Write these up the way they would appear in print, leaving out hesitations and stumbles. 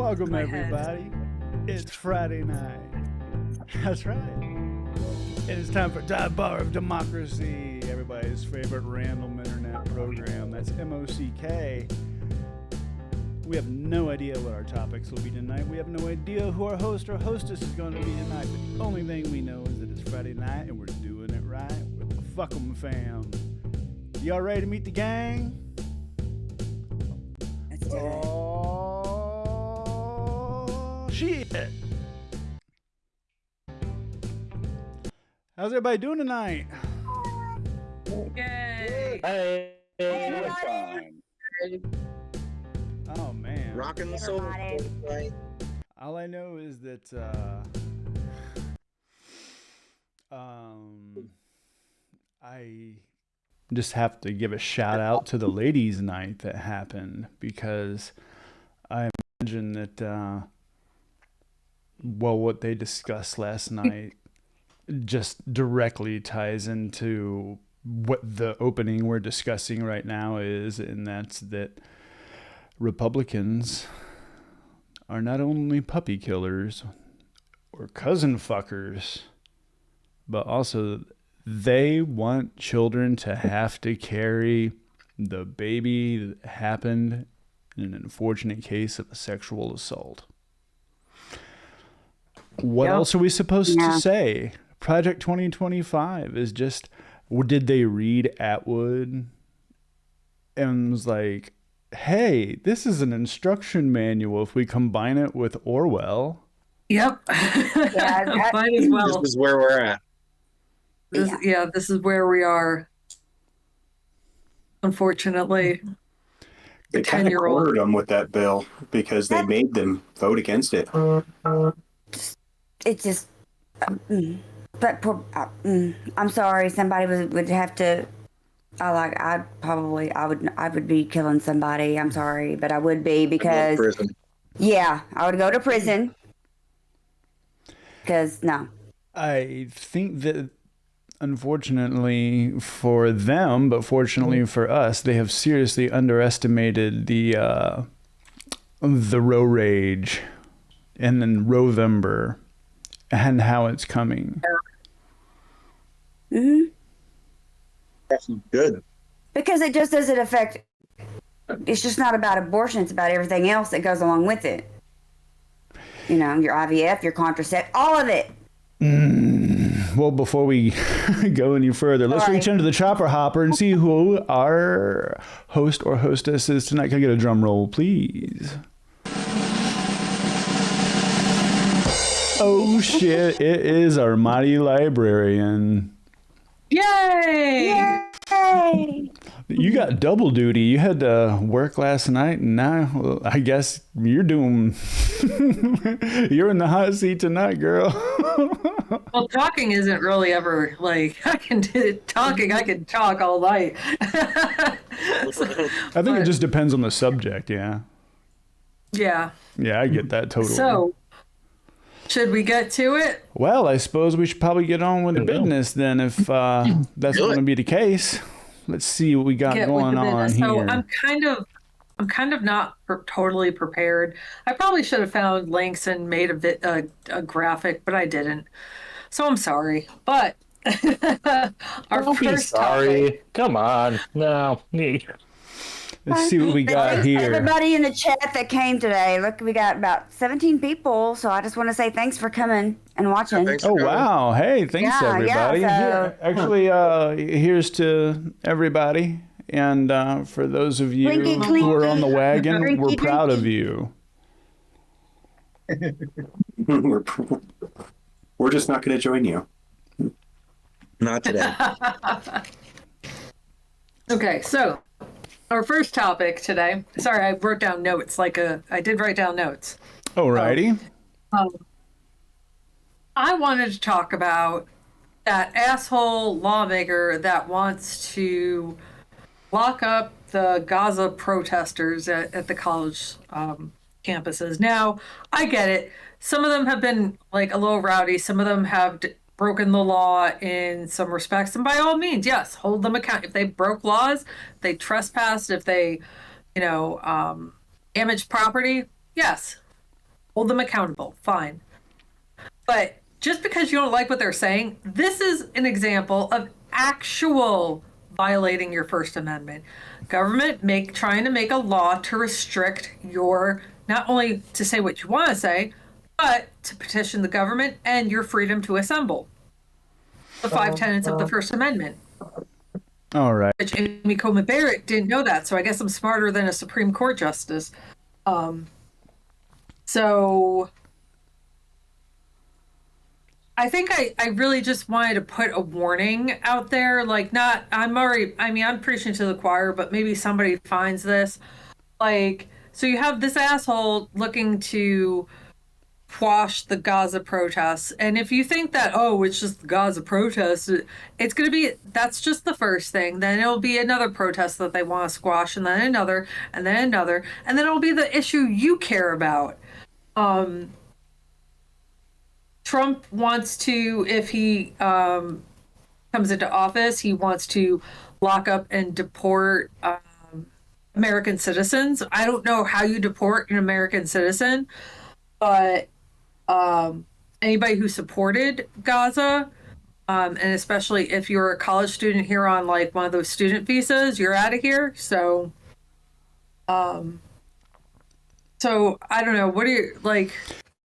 Welcome, My everybody. It's Friday night. That's right. It is time for Bar of DeMOCKracy, everybody's favorite random internet program. That's MOCK. We have no idea what our topics will be tonight. We have no idea who our host or hostess is going to be tonight. But the only thing we know is that it's Friday night and we're doing it right with the Fuck'em fam. Y'all ready to meet the gang? Let's do it. Oh, shit. How's everybody doing tonight? Yay! Hey, Everybody. fine. Oh, man. Rocking the soul. Right? All I know is that I just have to give a shout out to the ladies' night that happened, because I imagine that what they discussed last night just directly ties into what the opening we're discussing right now is, and that's that Republicans are not only puppy killers or cousin fuckers, but also they want children to have to carry the baby that happened in an unfortunate case of a sexual assault. What else are we supposed to say? Project 2025 is just, did they read Atwood and was like, hey, this is an instruction manual if we combine it with Orwell? Yep. Yeah, Might as well. This is where we're at. This is where we are. Unfortunately, They kind of 10-year-old. cornered them with that bill because they made them vote against it. It just, but I'm sorry. Somebody would have to. I would be killing somebody. I'm sorry, but I would be because Prison. yeah, I would go to prison. Because no, I think that unfortunately for them, but fortunately for us, they have seriously underestimated the Roe rage and then Rovember and how it's coming. That's good. because it just doesn't affect. It's just not about abortion. It's about everything else that goes along with it. You know, your IVF, your contraceptive, all of it. Well, before we go any further, let's reach into the chopper hopper and see who our host or hostess is tonight. Can I get a drum roll, please? Oh, shit. It is our mighty librarian. Yay! Yay! You got double duty. You had to work last night, and now well, I guess you're doing... you're in the hot seat tonight, girl. Well, talking isn't really ever like I can do talking. I can talk all night. I think it just depends on the subject, yeah. Yeah. Yeah, I get that totally. So, should we get to it? Well, I suppose we should probably get on with the business then, if that's going to be the case. Let's see what we got Get with going the on business. So here. I'm kind of not totally prepared. I probably should have found links and made a graphic, but I didn't. So I'm sorry. But our Don't be first sorry. topic. Come on. No. Let's see what we got Thanks to here. everybody in the chat that came today. Look, we got about 17 people, so I just want to say thanks for coming and watching. Thanks Oh, for coming. wow. Hey, thanks, Yeah, everybody. yeah, so- Actually, here's to everybody. And for those of you Clinky, who are on the clinky. wagon, we're Drinky, proud of drinky. you. We're just not going to join you. Not today. Okay, so our first topic today. Sorry, I wrote down notes. I did write down notes. Alrighty. I wanted to talk about that asshole lawmaker that wants to lock up the Gaza protesters at the college campuses. Now, I get it. Some of them have been like a little rowdy. Some of them have broken the law in some respects. And by all means, yes, hold them accountable. If they broke laws, if they trespassed, if they, damaged property, yes, hold them accountable, fine. But just because you don't like what they're saying, this is an example of actual violating your First Amendment. Government trying to make a law to restrict your, not only to say what you want to say, but to petition the government and your freedom to assemble. The five tenets of the First Amendment. All right. Which Amy Coney Barrett didn't know that, so I guess I'm smarter than a Supreme Court justice. So I think I really just wanted to put a warning out there. Like, I'm preaching to the choir, but maybe somebody finds this. Like, so you have this asshole looking to quash the Gaza protests. And if you think that, oh, it's just the Gaza protests, it's going to be, that's just the first thing. Then it'll be another protest that they want to squash, and then another, and then another. And then it'll be the issue you care about. Trump wants to, if he comes into office, he wants to lock up and deport American citizens. I don't know how you deport an American citizen, but anybody who supported Gaza, and especially if you're a college student here on like one of those student visas, you're out of here. So I don't know. What do you like?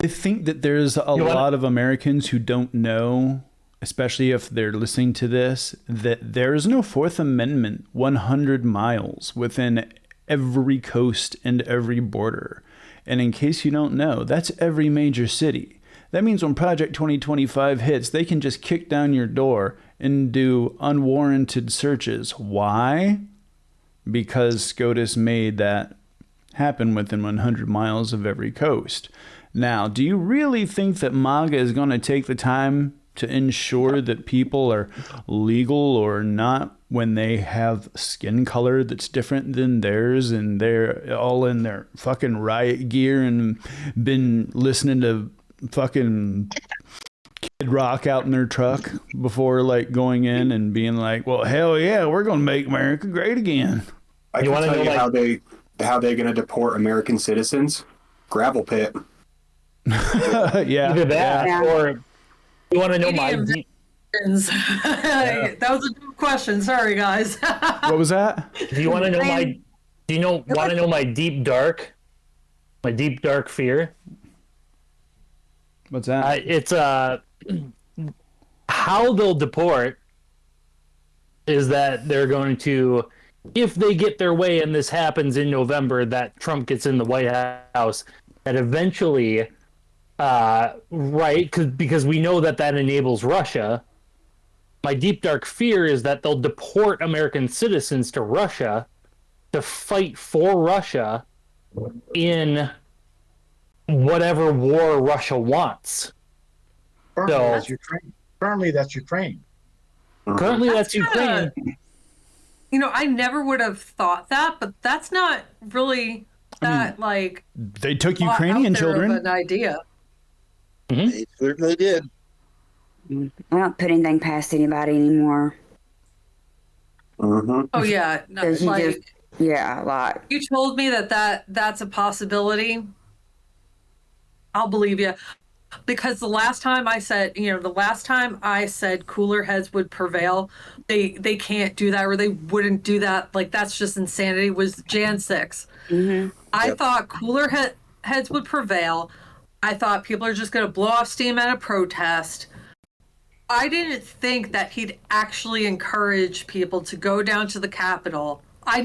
I think that there's a lot of Americans who don't know, especially if they're listening to this, that there is no Fourth Amendment 100 miles within every coast and every border. And in case you don't know, that's every major city. That means when Project 2025 hits, they can just kick down your door and do unwarranted searches. Why? Because SCOTUS made that happen within 100 miles of every coast. Now, do you really think that MAGA is going to take the time to ensure that people are legal or not when they have skin color that's different than theirs and they're all in their fucking riot gear and been listening to fucking Kid Rock out in their truck before like going in and being like, well, hell yeah, we're going to make America great again? I can tell you how they're going to deport American citizens. Gravel pit. Yeah. Either that or you want to know my That was a good question. Sorry, guys. What was that? do you want to know want to know my deep dark fear? What's that? It's how they'll deport is that they're going to, if they get their way and this happens in November, that Trump gets in the White House, that eventually right, because we know that enables Russia. My deep dark fear is that they'll deport American citizens to Russia to fight for Russia in whatever war Russia wants. Currently, that's Ukraine. Currently, that's Ukraine. I never would have thought that, but that's not really that they took Ukrainian children. An idea. Mm-hmm. They certainly did. I don't put anything past anybody anymore. Mm-hmm. Oh yeah, no, 'Cause you like you told me that's a possibility. I'll believe you, because the last time I said cooler heads would prevail, they can't do that, or they wouldn't do that. Like, that's just insanity. Was Jan 6. Mm-hmm. I thought cooler heads would prevail. I thought people are just going to blow off steam at a protest. I didn't think that he'd actually encourage people to go down to the Capitol. I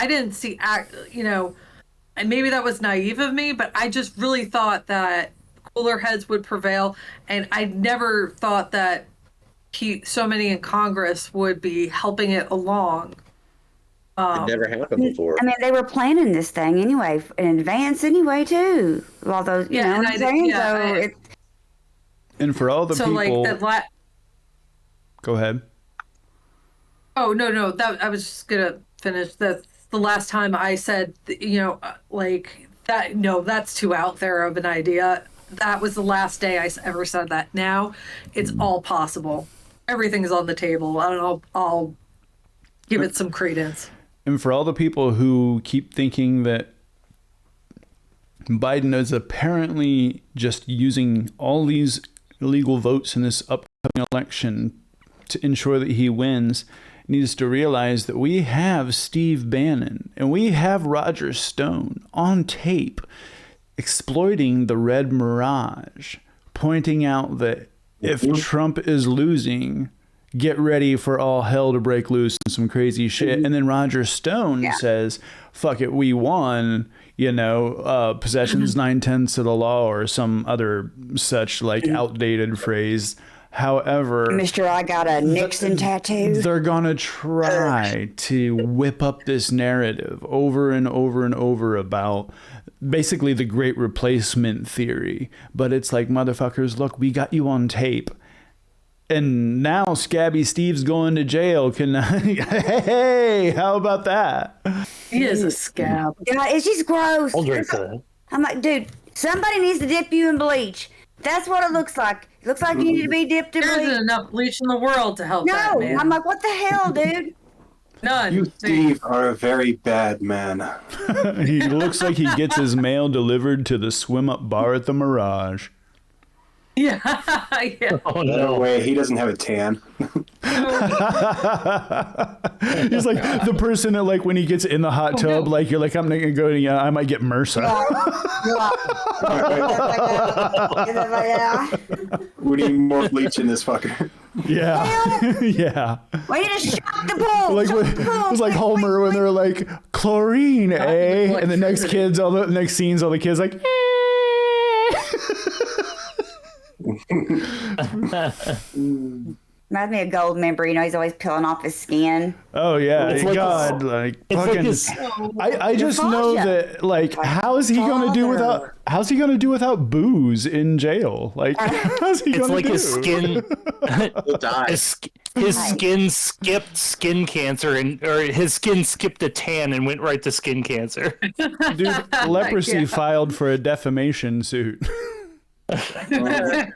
didn't see, and maybe that was naive of me, but I just really thought that cooler heads would prevail, and I never thought that so many in Congress would be helping it along. It never happened before. I mean, they were planning this thing anyway, in advance anyway, too. All those, you know what I'm saying? And for all the people... Go ahead. Oh, no. I was just going to finish. That's the last time I said, that, no, that's too out there of an idea. That was the last day I ever said that. Now it's all possible. Everything's on the table. I don't know. I'll give it some credence. And for all the people who keep thinking that Biden is apparently just using all these illegal votes in this upcoming election to ensure that he wins. Needs to realize that we have Steve Bannon and we have Roger Stone on tape exploiting the red mirage, pointing out that if Trump is losing, get ready for all hell to break loose and some crazy shit. And then Roger Stone says, fuck it, we won, possession's 9/10 of the law or some other such like outdated phrase. However, Mr. I got a Nixon tattoo. They're going to try to whip up this narrative over and over and over about basically the great replacement theory. But it's like, motherfuckers, look, we got you on tape. And now Scabby Steve's going to jail. Hey, how about that? He is a scab. God, it's just gross. I'll drink to that. I'm like, dude, somebody needs to dip you in bleach. That's what it looks like. It looks like you need to be dipped in There bleach. isn't enough bleach in the world to help that No, man. I'm like, what the hell, dude? None. You, Steve, are a very bad man. He looks like he gets his mail delivered to the swim-up bar at the Mirage. Yeah. Yeah. Oh No no! way, he doesn't have a tan. He's like the person that, like, when he gets in the hot tub, like, you're like, I'm not gonna go to, I might get MRSA. We need more bleach in this fucker. Yeah. Yeah. We need to shock the pool. Like shock when, the pool. it was like Homer when they're like, chlorine, eh? And the next kids, all the next scenes, all the kids like, Reminds me of Gold Member. He's always peeling off his skin. oh yeah, It's like God, like It's like fucking. his, I just know Natasha. that, like, how's he gonna do without booze in jail? Like, how's he it's gonna like do? his skin. He'll die. His skin skipped skin cancer, or his skin skipped a tan and went right to skin cancer. Dude, leprosy filed for a defamation suit. Listen,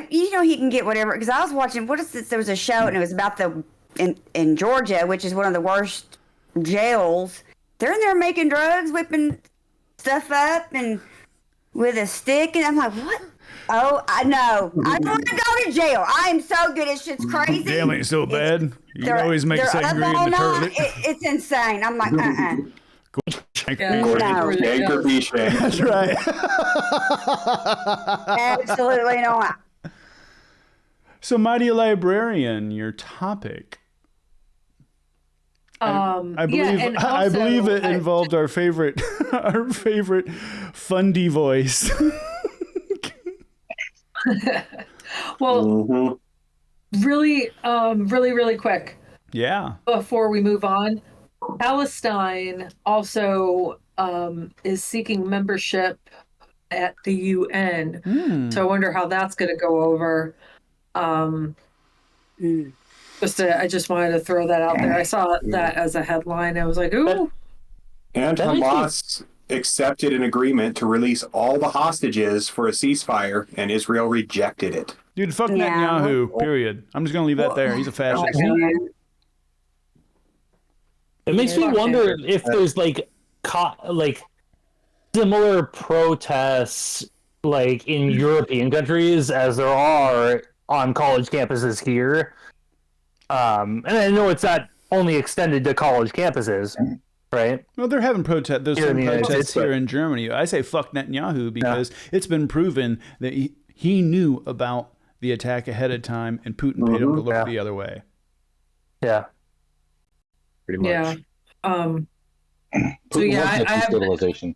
he can get whatever. Because I was watching, what is this? There was a show and it was about in Georgia, which is one of the worst jails. They're in there making drugs, whipping stuff up and with a stick. And I'm like, what? Oh, I know. I don't want to go to jail. I am so good. It's just crazy. Damn, ain't so bad. You can always make they're up sangria all in the night. toilet. It's insane. I'm like, Yeah. No. Shank or be shanked. That's right. Absolutely not. So, Mighty Librarian, your topic. I believe yeah, and I also, believe it involved our favorite Fundy voice. Well, really, really quick Yeah. before we move on, Palestine also is seeking membership at the UN. So I wonder how that's going to go over. I just wanted to throw that out there. I saw that as a headline. I was like, ooh. And That makes Hamas accepted an agreement to release all the hostages for a ceasefire, and Israel rejected it. Dude, fuck Yeah. Netanyahu, period. I'm just going to leave that there. He's a fascist. It makes me wonder if there's like similar protests like in European countries as there are on college campuses here. And I know it's not only extended to college campuses, right? Well, they're having there's Here in some the United protests States, here in Germany. I say fuck Netanyahu because it's been proven that he knew about the attack ahead of time and Putin paid him to look the other way. Yeah. Pretty much. Yeah. So Putin yeah, wants that I have. destabilization.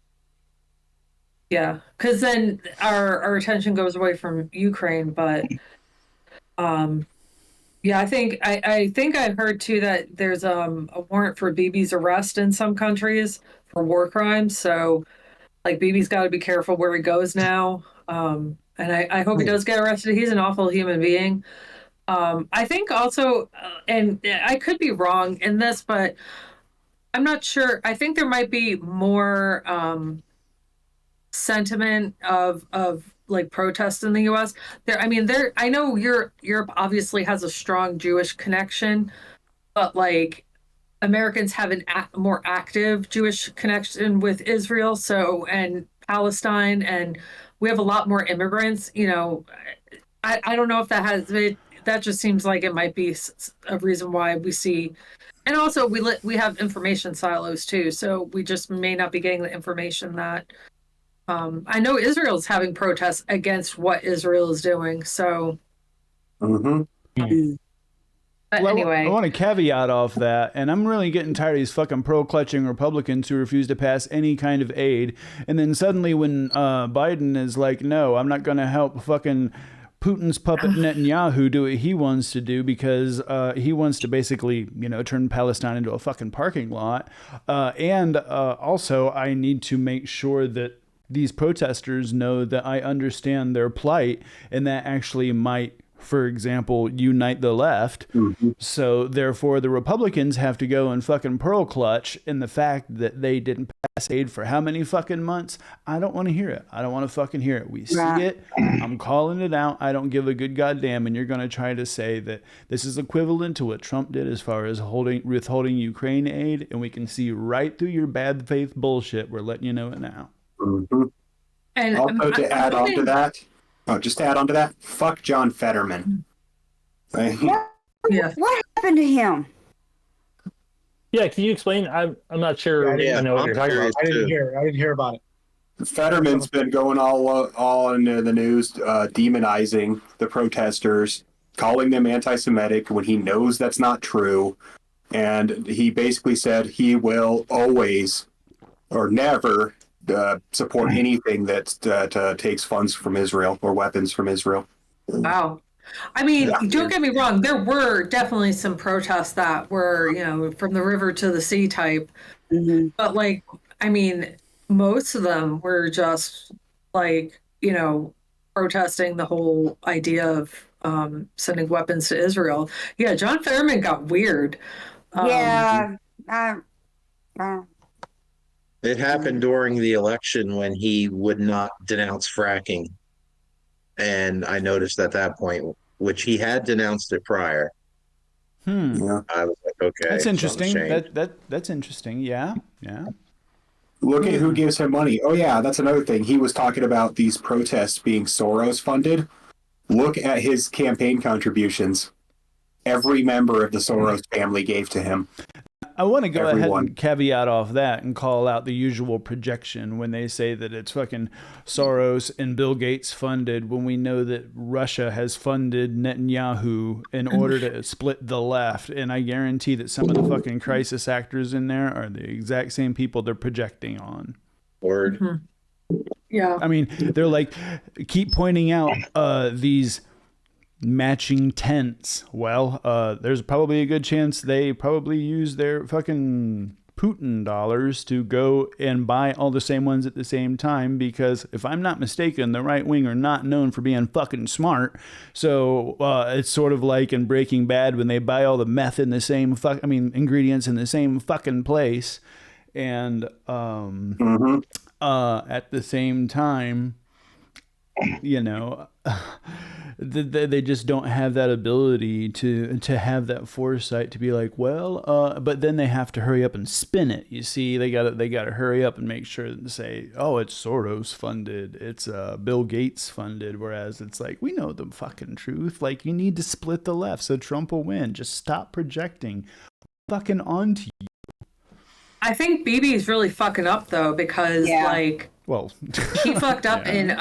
Yeah, because then our attention goes away from Ukraine, but yeah, I think I heard too that there's a warrant for Bibi's arrest in some countries for war crimes. So like Bibi's got to be careful where he goes now. And I hope he does get arrested. He's an awful human being. I think also, and I could be wrong in this, but I'm not sure. I think there might be more sentiment of like protests in the U.S. I know Europe obviously has a strong Jewish connection, but like Americans have more active Jewish connection with Israel, and Palestine, and we have a lot more immigrants. I don't know if that that just seems like it might be a reason why we see. And also, we have information silos too, so we just may not be getting the information that. I know Israel's having protests against what Israel is doing. So, but anyway, I want to caveat off that, and I'm really getting tired of these fucking pearl-clutching Republicans who refuse to pass any kind of aid. And then suddenly, when Biden is like, "No, I'm not going to help fucking Putin's puppet Netanyahu do what he wants to do because he wants to basically, turn Palestine into a fucking parking lot," and also, I need to make sure that these protesters know that I understand their plight, and that actually might, for example, unite the left. So therefore the Republicans have to go and fucking pearl clutch, and the fact that they didn't pass aid for how many fucking months, I don't want to hear it. I don't want to fucking hear it. We see it. I'm calling it out. I don't give a good goddamn. And you're going to try to say that this is equivalent to what Trump did as far as withholding Ukraine aid, and we can see right through your bad faith bullshit. We're letting you know it now. and Also, to add on to that, just to add on to that, fuck John Fetterman. Yeah. What happened to him? Yeah, can you explain? I'm not sure. Yeah, I know what I'm you're talking about. curious. I didn't hear about it. Fetterman's been going all into the news, demonizing the protesters, calling them anti-Semitic when he knows that's not true. And he basically said he will always or never support anything that takes funds from Israel or weapons from Israel. Wow. I mean, don't get me wrong. There were definitely some protests that were, from the river to the sea type. But most of them were just protesting the whole idea of sending weapons to Israel. Yeah, John Fetterman got weird. It happened during the election when he would not denounce fracking. And I noticed at that point, which he had denounced it prior. Yeah. I was like, okay. That's interesting. changed. That's interesting. Yeah. Look at who gives him money. Oh, yeah, that's another thing. He was talking about these protests being Soros funded. Look at his campaign contributions. Every member of the Soros family gave to him. I want to go ahead and caveat off that and call out the usual projection when they say that it's fucking Soros and Bill Gates funded, when we know that Russia has funded Netanyahu in order to split the left. And I guarantee that some of the fucking crisis actors in there are the exact same people they're projecting on. Word. Yeah. I mean, they're like, keep pointing out these matching tents. Well, there's probably a good chance they probably use their fucking Putin dollars to go and buy all the same ones at the same time, because if I'm not mistaken, the right wing are not known for being fucking smart. So it's sort of like in Breaking Bad when they buy all the meth in the same ingredients in the same fucking place, and at the same time, they just don't have that ability to have that foresight to be like, well, but then they have to hurry up and spin it. You see, they gotta hurry up and make sure and say, oh, it's Soros funded, it's Bill Gates funded, whereas it's like, we know the fucking truth. Like, you need to split the left so Trump will win. Just stop projecting fucking onto you. I think BB's really fucking up though, because well, he fucked up in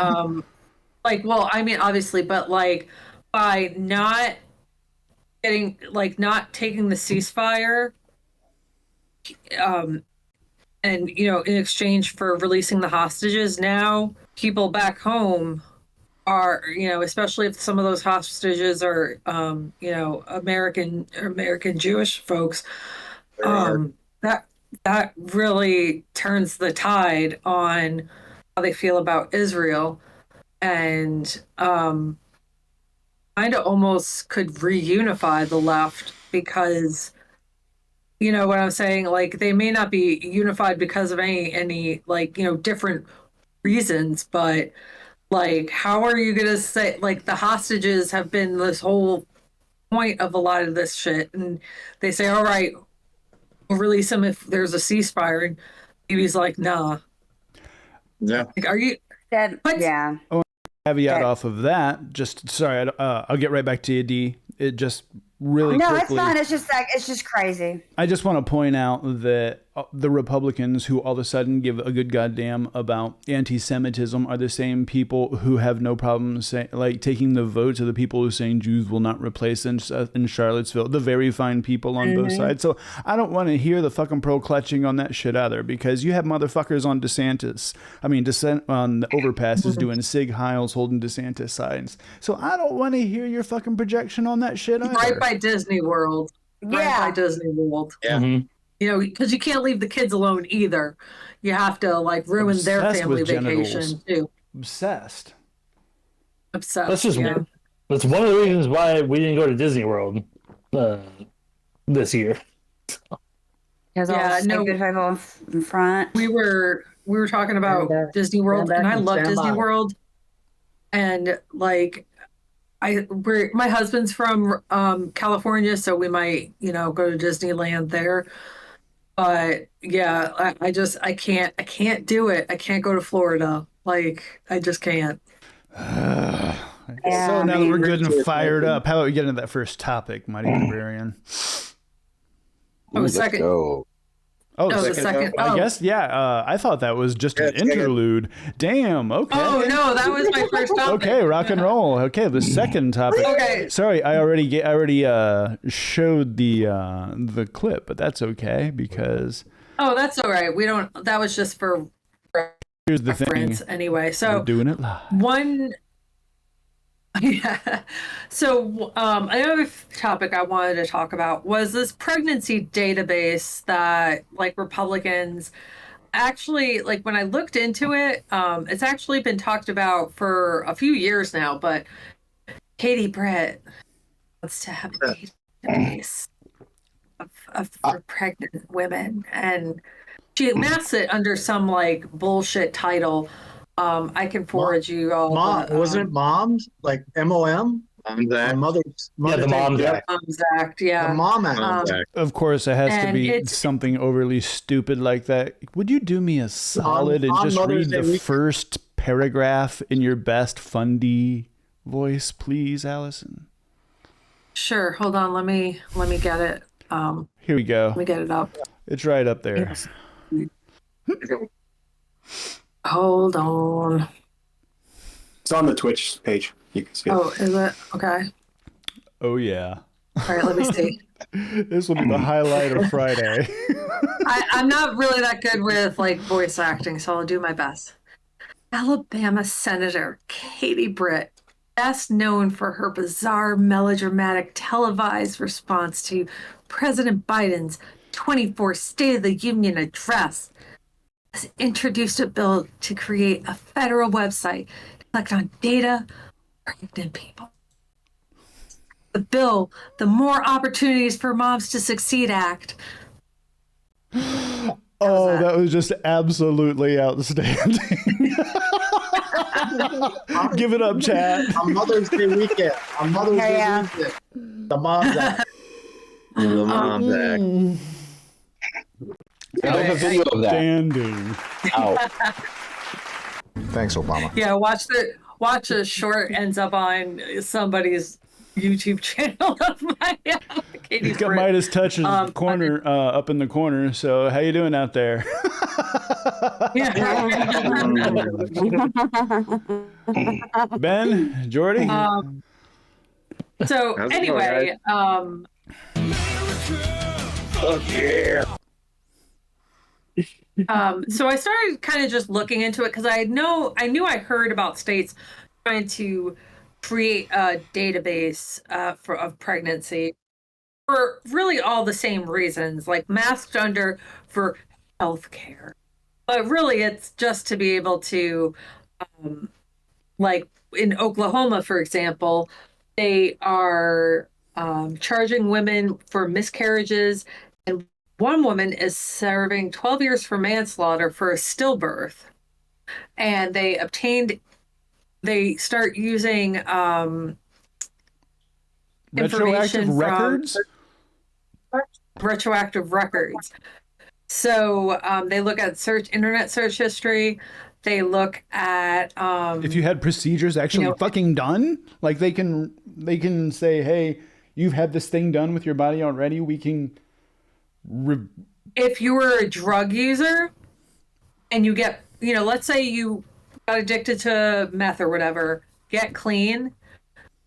obviously, but by not getting not taking the ceasefire, and in exchange for releasing the hostages, now people back home are, especially if some of those hostages are American Jewish folks, that really turns the tide on how they feel about Israel. And kind of almost could reunify the left, because what I'm saying, they may not be unified because of any different reasons, but how are you gonna say the hostages have been this whole point of a lot of this shit, and they say, all right, release him if there's a ceasefire. And BB's like, nah. Yeah. Like, are you? That, What? yeah. Caveat Okay. off of that, just sorry, I'll get right back to you, D. It just really No, quickly. it's fine. It's just like it's just crazy. I just want to point out that the Republicans who all of a sudden give a good goddamn about anti-Semitism are the same people who have no problem taking the votes of the people who are saying Jews will not replace in Charlottesville. The very fine people on both sides. So I don't want to hear the fucking pro clutching on that shit either, because you have motherfuckers on DeSantis. I mean, on the overpasses doing Sig Heils holding DeSantis signs. So I don't want to hear your fucking projection on that shit either. Right by Disney World. Right Yeah. by Disney World. Yeah. Mhm. You know, because you can't leave the kids alone either. You have to like ruin their Obsessed family with vacation genitals. too. Obsessed. Obsessed. That's just yeah. that's one of the reasons why we didn't go to Disney World this year. There's all Yeah, the no. stupid people in front. We were talking about Stand back. Disney World, Stand and back I and love stand Disney by. World. And like, my husband's from California, so we might go to Disneyland there. But yeah, I can't do it. I can't go to Florida. Like, I just can't. Yeah, So I now that mean- we're good and fired up, how about we get into that first topic, Mighty Librarian? Oh, Let's second. go. Oh, No, the second. I Oh. guess, yeah. I thought that was just an Yeah, second. interlude. Damn. Okay. Oh no, that was my first topic. Okay, rock and roll. Okay, the second topic. Okay. Sorry, I already showed the clip, but that's okay because Oh, that's all right. We don't. That was just for here's the thing. reference anyway. We're So doing it live. one. Yeah. So another topic I wanted to talk about was this pregnancy database that like Republicans actually like when I looked into it, it's actually been talked about for a few years now, but Katie Britt wants to have a database for pregnant women, and she masks it under some like bullshit title. I can forward you all. Mom, the, wasn't it Moms? Like MOM? I'm My that. mother's Yeah, the Moms Act. Act, yeah. The Mom Act. Um, Of course, it has to and be it's- something overly stupid like that. Would you do me a solid and on just Mother's read Day the weekend. first paragraph in your best fundy voice, please, Allison? Sure. Hold on. Let me get it. Here we go. Let me get it up. It's right up there. Hold on. It's on the Twitch page. You can see it. Oh, is it? Okay. Oh yeah. All right. Let me see. This will be the highlight of Friday. I'm not really that good with like voice acting, so I'll do my best. Alabama Senator Katie Britt, best known for her bizarre melodramatic televised response to President Biden's 24th State of the Union address, has introduced a bill to create a federal website to collect on data on pregnant people. The bill, the More Opportunities for Moms to Succeed Act, Oh, that was just absolutely outstanding. Give it up, chat. On Mother's Day weekend. On Mother's Day Yeah. weekend. The Moms Act. The Mom's Act. I have a video of that. Standing. Out. Thanks, Obama. yeah, watch a short ends up on somebody's YouTube channel of my Katie's He's got Britt. Midas touches corner up in the corner. So how you doing out there? Yeah. Ben, Jordy. So How's it going, anyway, so I started kind of just looking into it because I knew I heard about states trying to create a database of pregnancy for really all the same reasons, like masked under for healthcare. But really, it's just to be able to, like in Oklahoma, for example, they are charging women for miscarriages, and one woman is serving 12 years for manslaughter for a stillbirth. And they start using Retroactive information records. retroactive records. So they look at internet search history. They look at If you had procedures actually fucking done, like they can say, hey, you've had this thing done with your body already. We can. If you were a drug user and you get, let's say you got addicted to meth or whatever, get clean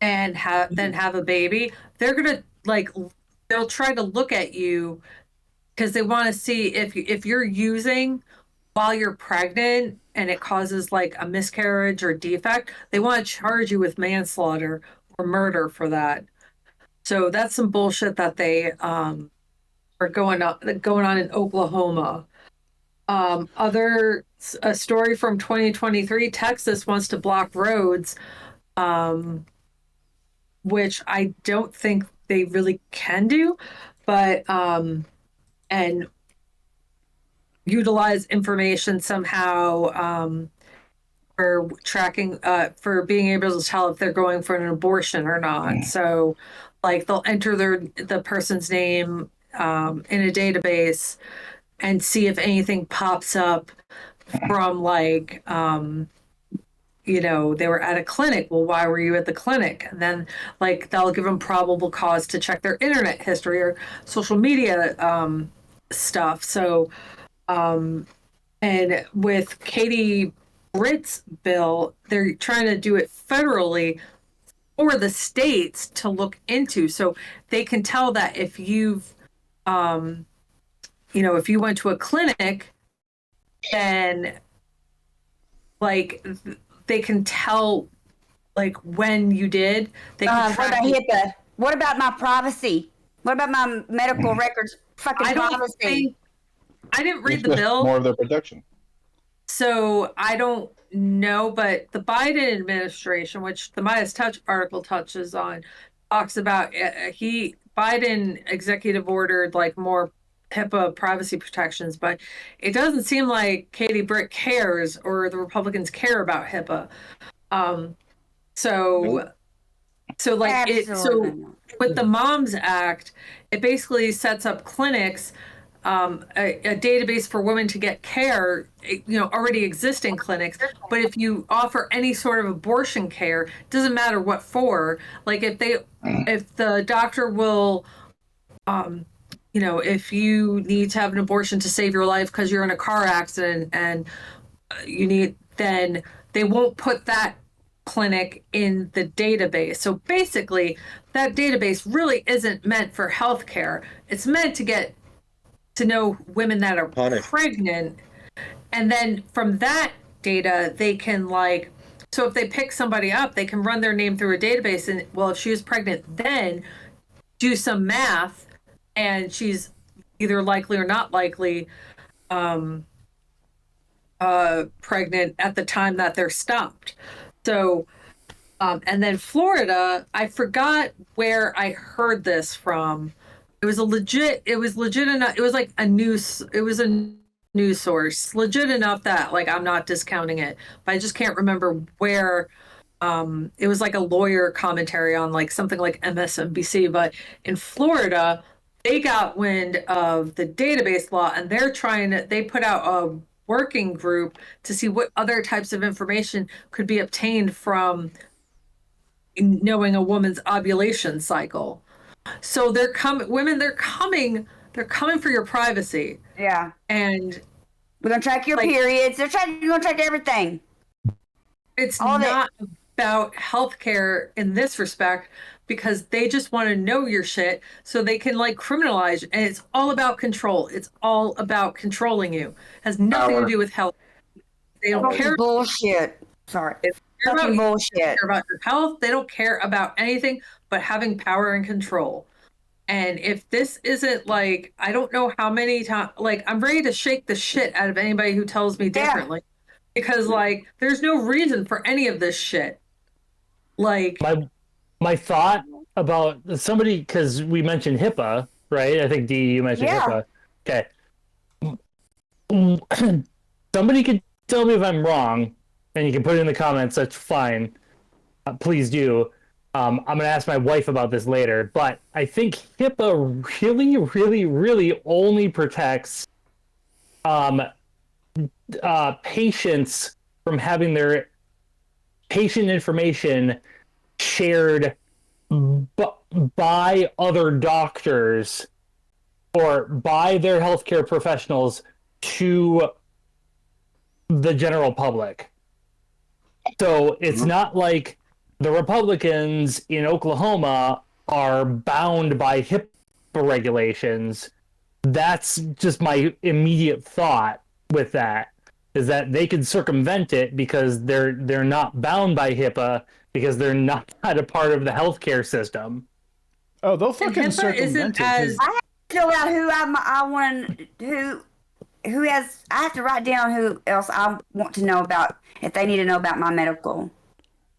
and then have a baby, they're gonna they'll try to look at you because they want to see if you're using while you're pregnant and it causes like a miscarriage or defect, they want to charge you with manslaughter or murder for that. So that's some bullshit that they are going on in Oklahoma. A story from 2023, Texas wants to block roads, which I don't think they really can do, but and utilize information somehow for tracking, for being able to tell if they're going for an abortion or not. So, like, they'll enter the person's name in a database and see if anything pops up from like they were at a clinic. Well, why were you at the clinic? And then like they'll give them probable cause to check their internet history or social media stuff. So and with Katie Britt's bill, they're trying to do it federally for the states to look into, so they can tell that if you've if you went to a clinic, then like they can tell like when you did. They can what about HIPAA? What about my privacy? What about my medical records? Fucking privacy. I didn't read the bill. More of their protection. So I don't know, but the Biden administration, which the Midas Touch article touches on, talks about Biden executive ordered like more HIPAA privacy protections, but it doesn't seem like Katie Britt cares or the Republicans care about HIPAA. So with the Moms Act, it basically sets up clinics, a database for women to get care, already existing clinics. But if you offer any sort of abortion care, doesn't matter what for, like if the doctor will, if you need to have an abortion to save your life because you're in a car accident and then they won't put that clinic in the database. So basically, that database really isn't meant for healthcare. It's meant to get to know women that are pregnant. And then from that data, they can so if they pick somebody up, they can run their name through a database. And well, if she was pregnant, then do some math and she's either likely or not likely pregnant at the time that they're stopped. So, and then Florida, I forgot where I heard this from. It was legit enough. It was like a news source, legit enough that like I'm not discounting it, but I just can't remember where. It was like a lawyer commentary on like something like MSNBC, but in Florida, they got wind of the database law and they put out a working group to see what other types of information could be obtained from knowing a woman's ovulation cycle. So they're coming for your privacy. Yeah. And we're going to track your periods. They're going to track everything. It's not about healthcare in this respect, because they just want to know your shit so they can criminalize you. And it's all about control. It's all about controlling you. It has nothing to do with health. They don't care. Bullshit. Sorry. They don't care about bullshit. They don't care about your health. They don't care about anything but having power and control. And if this isn't I don't know how many times, I'm ready to shake the shit out of anybody who tells me differently. Because there's no reason for any of this shit. My thought about somebody, because we mentioned HIPAA, right? I think Dee, you mentioned HIPAA. Okay. Somebody could tell me if I'm wrong, and you can put it in the comments. That's fine. Please do. I'm going to ask my wife about this later, but I think HIPAA really, really, really only protects patients from having their patient information shared by other doctors or by their healthcare professionals to the general public. So it's not like the Republicans in Oklahoma are bound by HIPAA regulations. That's just my immediate thought with that, is that they could circumvent it because they're not bound by HIPAA because they're not a part of the healthcare system. Oh, they'll And fucking HIPAA circumvent isn't it. 'Cause as- I have to fill out who I want who has. I have to write down who else I want to know about if they need to know about my medical.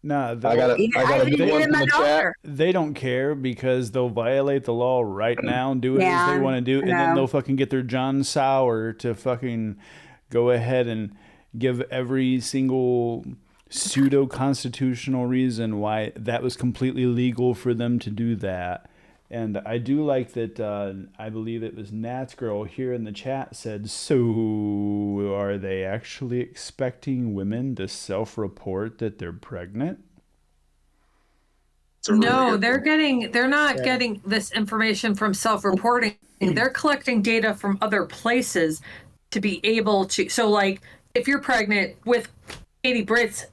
nah, I they'll- got a I big even one give from my the chat. doctor. they don't care because they'll violate the law right now and do what it is Yeah, they want to do, I and then know. they'll fucking get their John Sauer to fucking go ahead and give every single pseudo-constitutional reason why that was completely legal for them to do that. And I do like that, I believe it was Nat's girl here in the chat said, so are they actually expecting women to self-report that they're pregnant? It's a really No, good they're point. they're not getting this information from self-reporting. They're collecting data from other places to be able to. So, like, if you're pregnant with Katie Britt's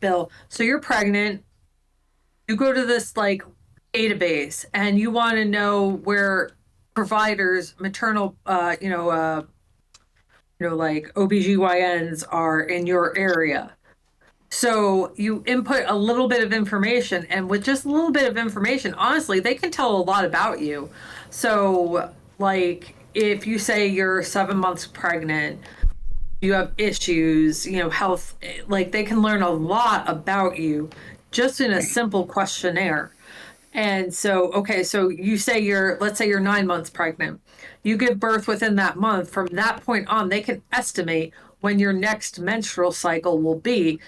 bill, so you're pregnant, you go to this like database and you want to know where providers, maternal, like OBGYNs are in your area. So you input a little bit of information, and with just a little bit of information, honestly, they can tell a lot about you. So, like, if you say you're 7 months pregnant, you have issues, health, like, they can learn a lot about you just in a simple questionnaire. And so, okay, so you say let's say you're 9 months pregnant. You give birth within that month. From that point on, they can estimate when your next menstrual cycle will be,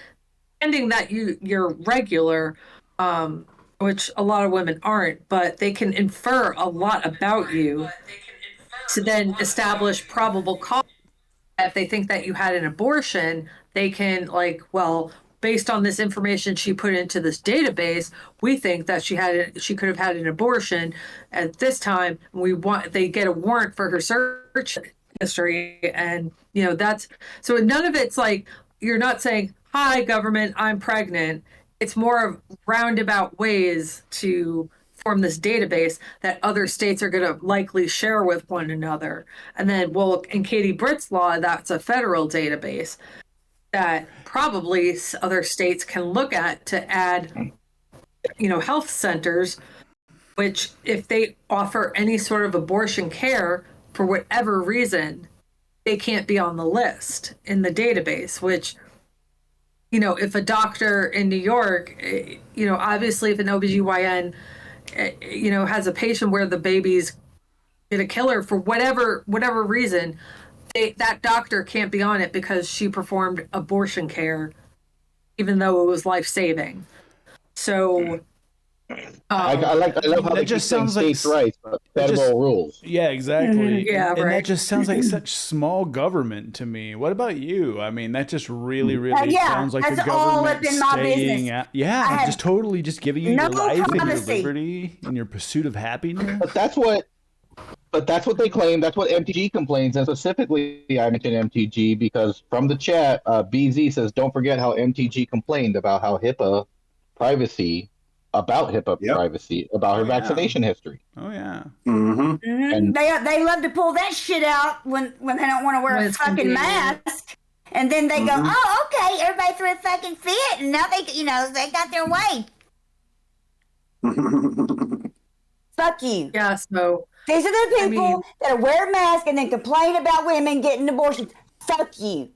depending that you're regular, which a lot of women aren't, but they can infer a lot about you to then establish probable cause. If they think that you had an abortion, they can, like, well, based on this information she put into this database, we think that she could have had an abortion at this time. They get a warrant for her search history, and that's so none of it's like, you're not saying, hi government, I'm pregnant. It's more of roundabout ways to form this database that other states are going to likely share with one another. And then, well, in Katie Britt's law, that's a federal database that probably other states can look at to add, health centers, which if they offer any sort of abortion care for whatever reason, they can't be on the list in the database, which, if a doctor in New York, obviously if an OBGYN, has a patient where the baby's gonna kill her for whatever reason, that doctor can't be on it because she performed abortion care, even though it was life-saving. So I love how That they just keep saying sounds like states' rights, but federal rules. Yeah, exactly. Yeah, and right. that just sounds like such small government to me. What about you? I mean, that just really, really yeah, sounds like the that's all government up in my staying business. out. Yeah, I have just totally just giving you no your life and your privacy. liberty and your pursuit of happiness. But that's what they claim. That's what MTG complains, and specifically, I mentioned MTG because from the chat, BZ says, "Don't forget how MTG complained about how HIPAA privacy, about her vaccination history." Oh yeah. Mm-hmm. And- They love to pull that shit out when they don't want to wear When a it's fucking convenient. mask, and then they go, "Oh, okay, everybody threw a fucking fit, and now they got their way." Fuck you. yeah, so These are the people mean- that wear masks and then complain about women getting abortions. Fuck you.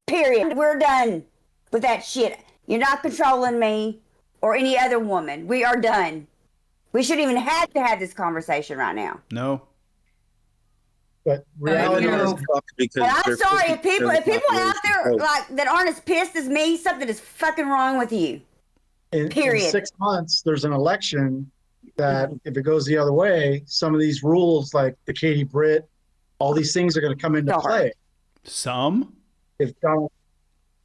Period. We're done with that shit. You're not controlling me or any other woman. We are done. We shouldn't even have to have this conversation right now. No. But reality you is, know, Because And I'm they're sorry if 50% people of the out there population. like that aren't as pissed as me. Something is fucking wrong with you. in Period. 6 months, there's an election that if it goes the other way, some of these rules like the Katie Britt, all these things are going to come into Darn. play. Some? If Donald,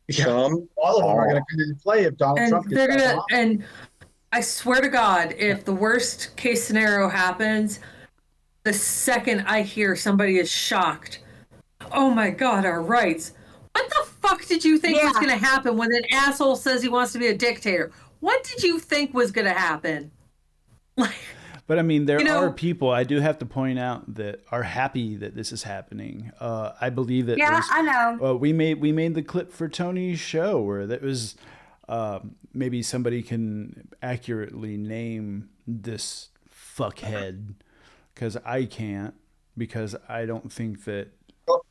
yeah, Some, all of them are going to come into play if Donald And Trump gets they're back gonna, on. and I swear to God, if the worst case scenario happens, the second I hear somebody is shocked, oh my God, our rights. What the fuck did you think was Yeah. going to happen when an asshole says he wants to be a dictator? What did you think was going to happen? Like, But I mean, there You know- are people, I do have to point out, that are happy that this is happening. I believe that Yeah, I know. we made the clip for Tony's show where that was maybe somebody can accurately name this fuckhead, because I can't, because I don't think that.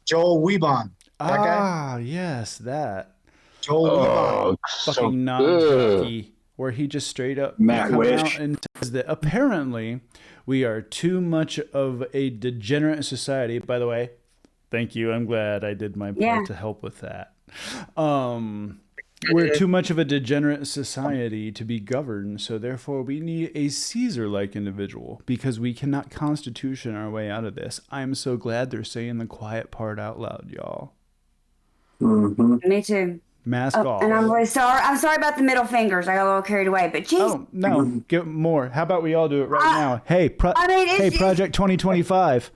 Joel Weebon. That guy? Ah, yes, that Joel Weebon. Oh, fucking so good. non-jockey, where he just straight up Matt come Wish. out and says that apparently we are too much of a degenerate society. By the way, thank you. I'm glad I did my part Yeah. to help with that. We're too much of a degenerate society to be governed, so therefore we need a Caesar-like individual because we cannot constitution our way out of this. I'm so glad they're saying the quiet part out loud, y'all. Mm-hmm. Me too. Mask off. And I'm really sorry. I'm sorry about the middle fingers. I got a little carried away. But geez, Oh no, get more. How about we all do it right now? Hey, I mean, hey, Project 2025.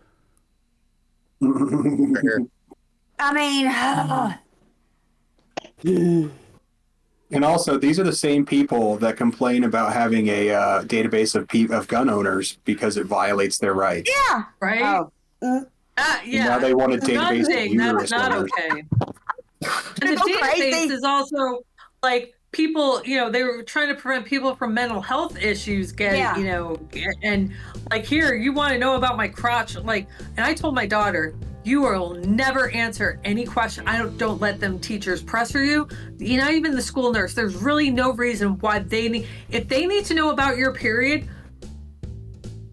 I mean, And also, these are the same people that complain about having a database of gun owners because it violates their rights. yeah. right? Oh, Yeah. Now they want a The gun database of thing, that's uterus not owners. okay. And the Go database crazy. is also like people, they were trying to prevent people from mental health issues getting, Yeah. And like here, you want to know about my crotch, like, and I told my daughter, you will never answer any question. Don't let them teachers pressure you. Not even the school nurse. There's really no reason why if they need to know about your period,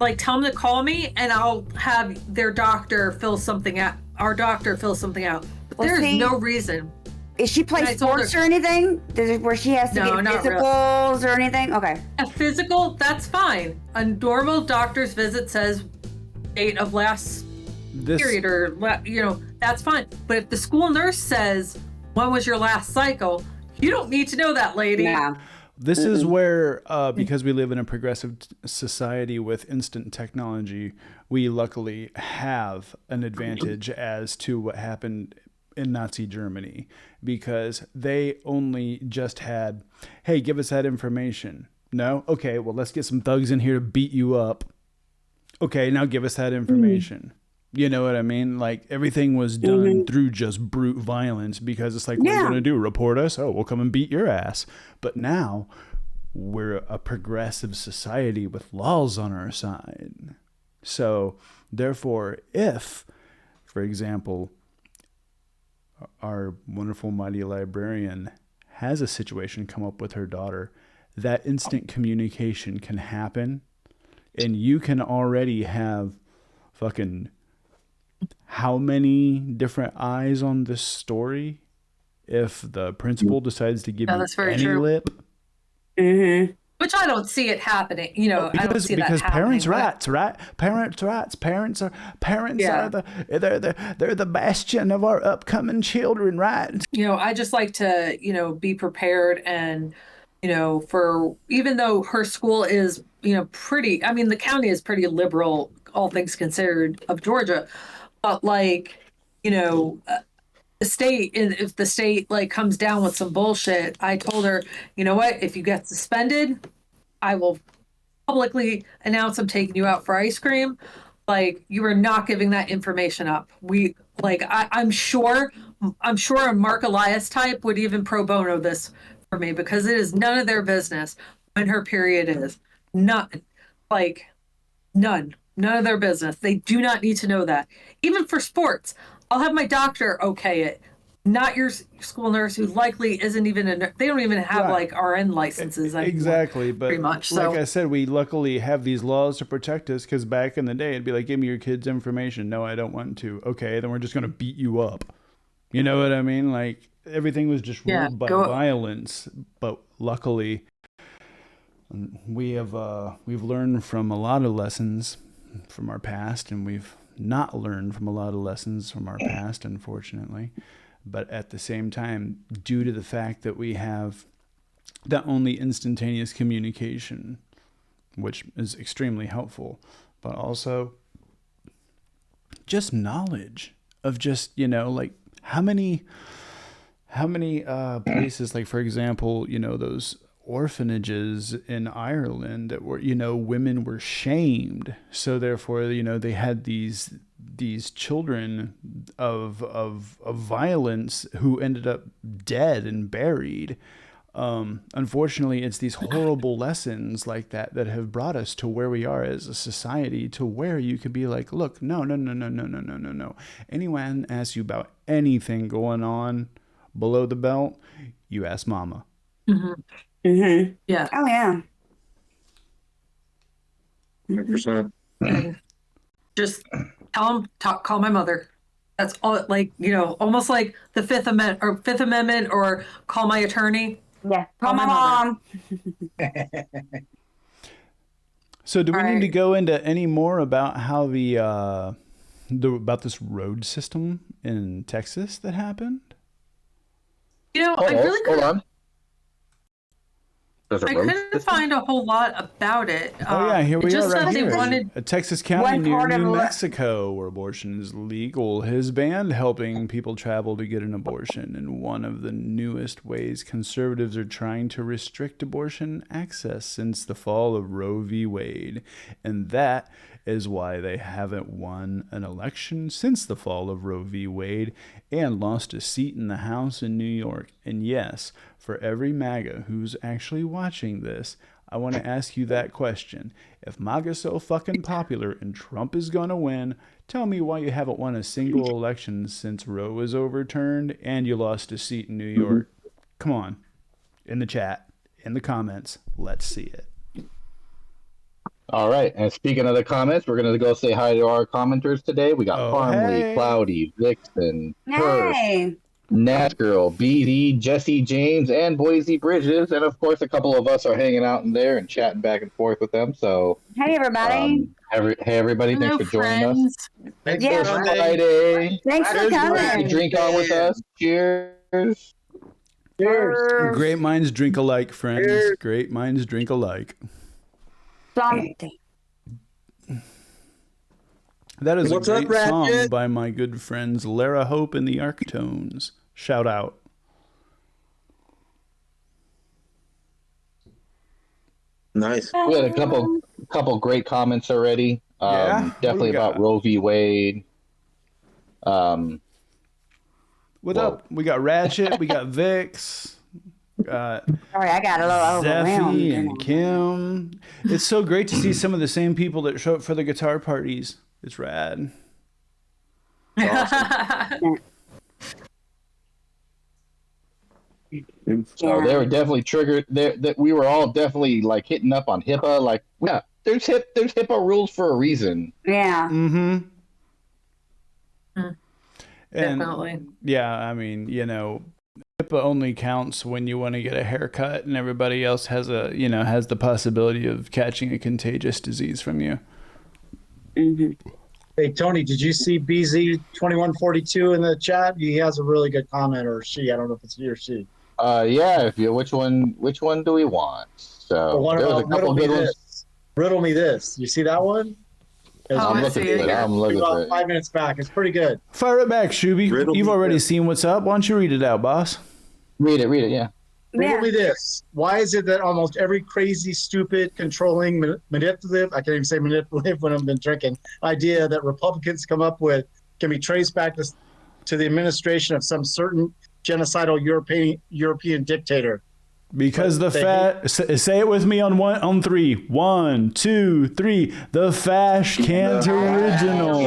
like tell them to call me and I'll have their doctor fill something out. Our doctor fill something out. But Well, there's see- no reason. is she play And I told sports her- or anything? Where she has to No, get not really. physicals or anything? Okay. A physical, that's fine. A normal doctor's visit says date of last This period or that's fine. But if the school nurse says when was your last cycle, you don't need to know that, lady. Yeah. This is where, because we live in a progressive society with instant technology, we luckily have an advantage as to what happened in Nazi Germany, because they only just had, hey, give us that information. No? Okay, well, let's get some thugs in here to beat you up. Okay, now give us that information. You know what I mean? Like, everything was done through just brute violence, because it's like, what are you Yeah. going to do? Report us? Oh, we'll come and beat your ass. But now we're a progressive society with laws on our side. So therefore, if, for example, our wonderful mighty librarian has a situation come up with her daughter, that instant communication can happen, and you can already have fucking how many different eyes on this story if the principal decides to give Yeah, you that's very any true. lip. Mm-hmm. Which I don't see it happening. I don't Because see that happening. parents' but- rights, right? Parents' rights. Parents Yeah. are they're the bastion of our upcoming children, right? I just like to, be prepared and, for even though her school is, pretty, I mean, the county is pretty liberal, all things considered, of Georgia, but like, the state, if the state like comes down with some bullshit, I told her, you know what, if you get suspended, I will publicly announce I'm taking you out for ice cream. Like, you are not giving that information up. I'm sure a Mark Elias type would even pro bono this for me, because it is none of their business when her period is. None of their business. They do not need to know that. Even for sports, I'll have my doctor okay it, not your school nurse, who likely isn't even they don't even have Right. like RN licenses anymore. Exactly, but pretty much. like So I said, we luckily have these laws to protect us, because back in the day, it'd be like, give me your kid's information. No, I don't want to. Okay, then we're just going to beat you up. You know what I mean? Like, everything was just ruled Yeah, by go- violence, but luckily we've learned from a lot of lessons from our past, and we've not learned from a lot of lessons from our past, unfortunately. But at the same time, due to the fact that we have not only instantaneous communication, which is extremely helpful, but also just knowledge of just, like how many places, like for example, those orphanages in Ireland that were, women were shamed. So therefore, they had these children of violence who ended up dead and buried. Unfortunately, it's these horrible lessons like that have brought us to where we are as a society, to where you could be like, look, no. Anyone asks you about anything going on below the belt, you ask mama. Yeah. Oh yeah. 100%. Just call my mother. That's all. Like, almost like the Fifth Amendment, or call my attorney. Yeah. Call my mother. mom. So do we need Right. to go into any more about how about this road system in Texas that happened? I Hold really hold couldn't. on. There's a I road couldn't system? find a whole lot about it. Oh yeah, here It we are just right said here. they wanted. A Texas county One near part of New Le- Mexico where abortion is legal has banned helping people travel to get an abortion. And one of the newest ways conservatives are trying to restrict abortion access since the fall of Roe v. Wade. And that is why they haven't won an election since the fall of Roe v. Wade and lost a seat in the House in New York. And yes, for every MAGA who's actually watching this, I want to ask you that question. If MAGA's so fucking popular and Trump is going to win, tell me why you haven't won a single election since Roe was overturned and you lost a seat in New York. Come on. In the chat, in the comments, let's see it. All right. And speaking of the comments, we're going to go say hi to our commenters today. We got Oh, Farmly, hey. Cloudy, Vixen, Purse, Hey. Nat Girl, BD, Jesse James, and Boise Bridges. And of course, a couple of us are hanging out in there and chatting back and forth with them. So, Hey everybody. hey, everybody. Hello, Thanks for joining us. friends. Thanks Yeah. for First Friday. Friday. Thanks for Cheers, Britt. coming. Drink on with us. Cheers. Cheers. Great minds drink alike, friends. Cheers. Great minds drink alike. Something. That is What's a up, great song Ratchet? by my good friends Lara Hope and the Arctones. Shout out. Nice. We had a couple great comments already. Yeah? Definitely What do we about got? Roe v. Wade. What Well- up? We got Ratchet, we got Vix, got Sorry, I got a little overwhelmed. Zeffy and Kim. It's so great to see some of the same people that show up for the guitar parties. It's rad. So they were definitely triggered. That we were all definitely like hitting up on HIPAA. Like, yeah, there's HIPAA rules for a reason. Yeah. Mm-hmm. And Definitely. yeah, I mean, HIPAA only counts when you want to get a haircut and everybody else has the possibility of catching a contagious disease from you. Hey, Tony, did you see BZ2142 in the chat? He has a really good comment, or she. I don't know if it's he or she. Yeah. If you which one do we want? So The one there was a about couple riddle me good ones. this. Riddle me this. You see that one? It's Oh, I'm I looking see for it it. here. I'm looking for about it. 5 minutes back. It's pretty good. Fire it back, Shuby. Riddle You've me already this. seen what's up. Why don't you read it out, boss? Read it. Yeah. Riddle Yeah. me this. Why is it that almost every crazy, stupid, controlling, manipulative, I can't even say manipulative when I've been drinking, idea that Republicans come up with can be traced back to the administration of some certain genocidal European dictator? Because But the say it with me on three. 1, 2, 3. The Fash Can't Original.